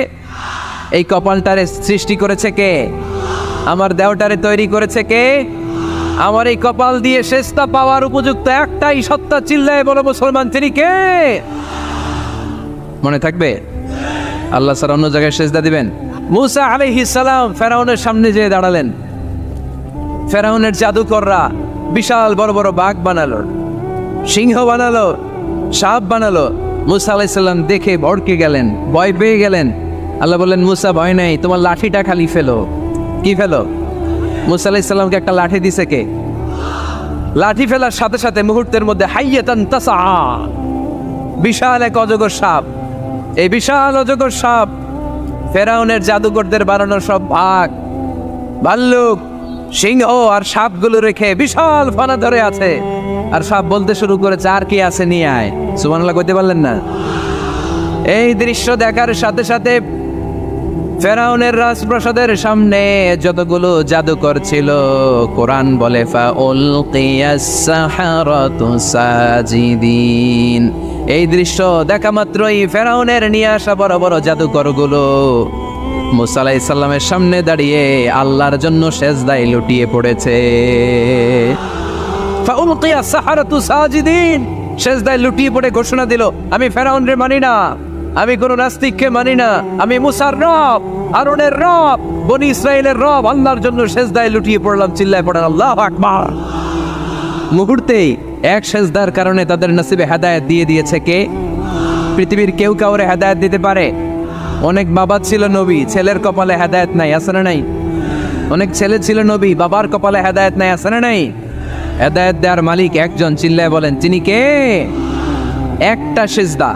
এই কপালটারে সৃষ্টি করেছে কে? আমার দেহটারে তৈরি করেছে কে? আমার এই কপাল দিয়ে সেজদা পাওয়ার উপযুক্ত একটাই সত্তা। চিল্লায় বলো মুসলমান, তিনি কে? মনে থাকবে? আল্লাহ ছাড়া অন্য জায়গায় সেজদা দিবেন? মুসা আলাইহিস সালাম ফেরাউনের সামনে যেয়ে দাঁড়ালেন। ফেরাউনের জাদুকররা বিশাল বড় বড় বাঘ বানালো, সিংহ বানালো, সাপ বানালো। মুসা আলাইহিস সালাম দেখে ভড়কে গেলেন, ভয় পেয়ে গেলেন। আল্লাহ বললেন, মুসা ভয় নাই, তোমার লাঠিটা খালি ফেলো। কি ফেলো? মুসা আলাইহিস সালামকে একটা লাঠি দিছে কে? লাঠি ফেলার সাথে সাথে মুহূর্তের মধ্যে হাইয়াতান তাসআ, বিশাল এক অজগর সাপ। এই বিশাল অজগর সাপ ফেরাউনের জাদুকরদের বানানো সব বাঘ, ভাল্লুক, সিংহ আর সাপগুলো রেখে বিশাল ফানা ধরে আছে, আর সাপ বলতে শুরু করেছে, আর কি আছে নিয়ে আয়। সুবহানাল্লাহ কইতে পারলেন না? এই দৃশ্য দেখার সাথে সাথে ফেরাউনের রাজপ্রাসাদের সামনে যতগুলো জাদুকর ছিল, কোরআন বলে ফাউলকিয়াস সাহারাতু সাজিদিন। এই দৃশ্য দেখা মাত্রই ফেরাউনের নিয়ে আসা বড় বড় জাদুকরগুলো মুসা আলাইহিস সালামের সামনে দাঁড়িয়ে আল্লাহর জন্য সেজদায় লুটিয়ে পড়েছে। ফাউলকিয়াস সাহারাতু সাজিদিন, সেজদায় লুটিয়ে পড়ে ঘোষণা দিল, আমি ফেরাউনরে মানি না, আমি কোন নাস্তিককে মানি না, আমি মুসার রব, হারুনের রব, বনি ইসরাইলের রব, আল্লাহর জন্য সেজদায় লুটিয়ে পড়লাম। চিল্লায় পড়েন আল্লাহু আকবার। মুহূর্তেই এক সেজদার কারণে তাদের নসিবে হেদায়েত দিয়ে দিয়েছে কে? পৃথিবীর কেউ কাউরে হেদায়েত দিতে পারে? অনেক বাবা ছিল নবী, ছেলের কপালে হেদায়েত নাই, আছে না নাই? অনেক ছেলে ছিল নবী, বাবার কপালে হেদায়েত নাই, আছে না নাই? হেদায়েত দেওয়ার মালিক একজন, চিল্লায় বলেন তিনি কে? একটা সিজদা,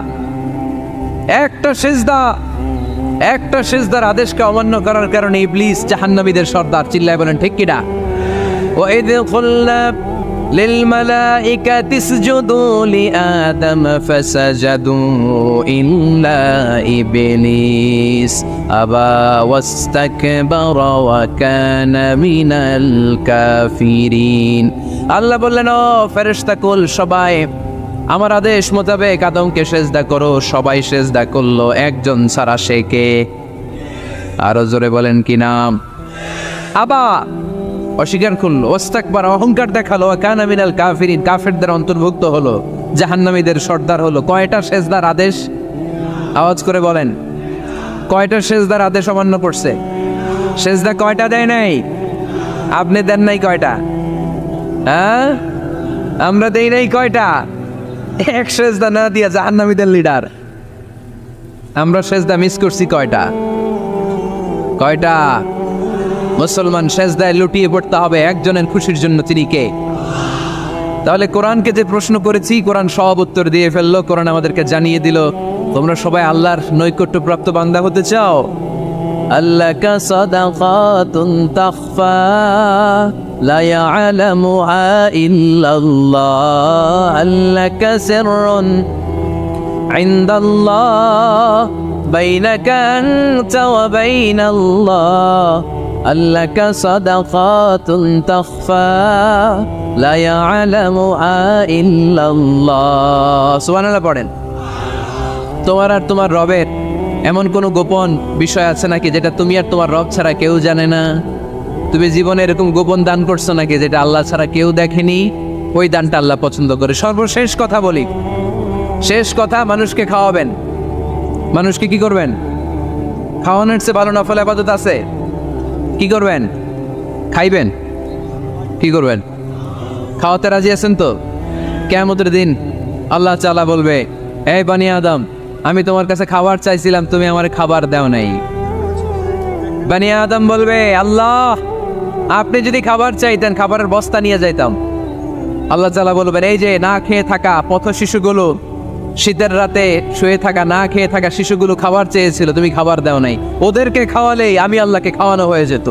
একটা সিজদা, একটা সিজদার আদেশকে অমান্য করার কারণে ইবলিস জাহান্নামীদের সর্দার। চিল্লায় বলেন ঠিক কিনা? ওয়াইদ কুলনা লিল মালাইকাতি ইসজুদু লিআদম ফাসাজাদু ইল্লা ইবলিস আবা ওয়াস্তাকবারা ওয়া কানা মিনাল কাফিরিন। আল্লাহ বললেন, ও ফেরেশতাকুল সবাই আমার আদেশ মোতাবেক আদমকে সেজদা করো। সবাই সেজদা করলো, একজন ছাড়া, সে কে? আরো জোরে বলেন কি নাম? আবা, অস্বীকার করলো, ওয়াস্তাকবার, অহংকার দেখালো, কানা মিনাল কাফিরিন, কাফেরদের অন্তর্ভুক্ত হলো, জাহান্নামীদের সর্দার হলো। কয়টা সেজদার আদেশ? আওয়াজ করে বলেন, কয়টা সেজদার আদেশ অমান্য করছে? সেজদা কয়টা দেয় নাই? আপনি দেন নাই কয়টা? হ্যাঁ, আমরা দেই নাই কয়টা? এক সেজদা না দিয়া জাহান্নামীদের লিডার। আমরা সেজদা মিস করছি কয়টা? কয়টা? মুসলমান সেজদায় লুটিয়ে পড়তে হবে একজনের খুশির জন্য, তিনি কে? তাহলে কোরআনকে যে প্রশ্ন করেছি, কোরআন সব উত্তর দিয়ে ফেললো। কোরআন আমাদেরকে জানিয়ে দিল, তোমরা সবাই আল্লাহর নৈকট্যপ্রাপ্ত বান্দা হতে চাও? আল্লাকা সাদাকাতুন তাখফা লা ইয়ালামুহা ইল্লাল্লাহ, আল্লাকা সিররুন ইনদাল্লাহ বাইনাকা আনতা ওয়া বাইনাল্লাহ, আল্লাকা সাদাকাতুন তাখফা লা ইয়ালামুহা ইল্লাল্লাহ। সুবহানাল্লাহ পড়েন। তোমার আর তোমার রবের এমন কোন গোপন বিষয় আছে নাকি যেটা তুমি আর তোমার রব ছাড়া কেউ জানে না? তুমি জীবনে এরকম গোপন দান করছো নাকি যেটা আল্লাহ ছাড়া কেউ দেখেনি? ওই দানটা আল্লাহ পছন্দ করে। সর্বশেষ কথা বলি, শেষ কথা, মানুষকে খাওয়াবেন। মানুষকে কি করবেন? খাওয়ানোর চেয়ে ভালো নফল ইবাদত আছে? কি করবেন? খাইবেন। কি করবেন? খাওয়াতে রাজি আছেন তো? কিয়ামতের দিন আল্লাহ তাআলা বলবে, এই বানি আদম, আমি তোমার কাছে খাবার চাইছিলাম, তুমি আমার খাবার দাও নাই। বানি আদম বলবে, আল্লাহ আপনি যদি খাবার চাইতেন খাবারের বস্তা নিয়ে যাইতাম। আল্লাহ তাআলা বলবেন, এই যে না খেয়ে থাকা পথ শিশুগুলো, শীতের রাতে শুয়ে থাকা না খেয়ে থাকা শিশুগুলো খাবার চেয়েছিল, তুমি খাবার দাও নাই, ওদেরকে খাওয়ালেই আমি আল্লাহকে খাওয়ানো হয়ে যেত।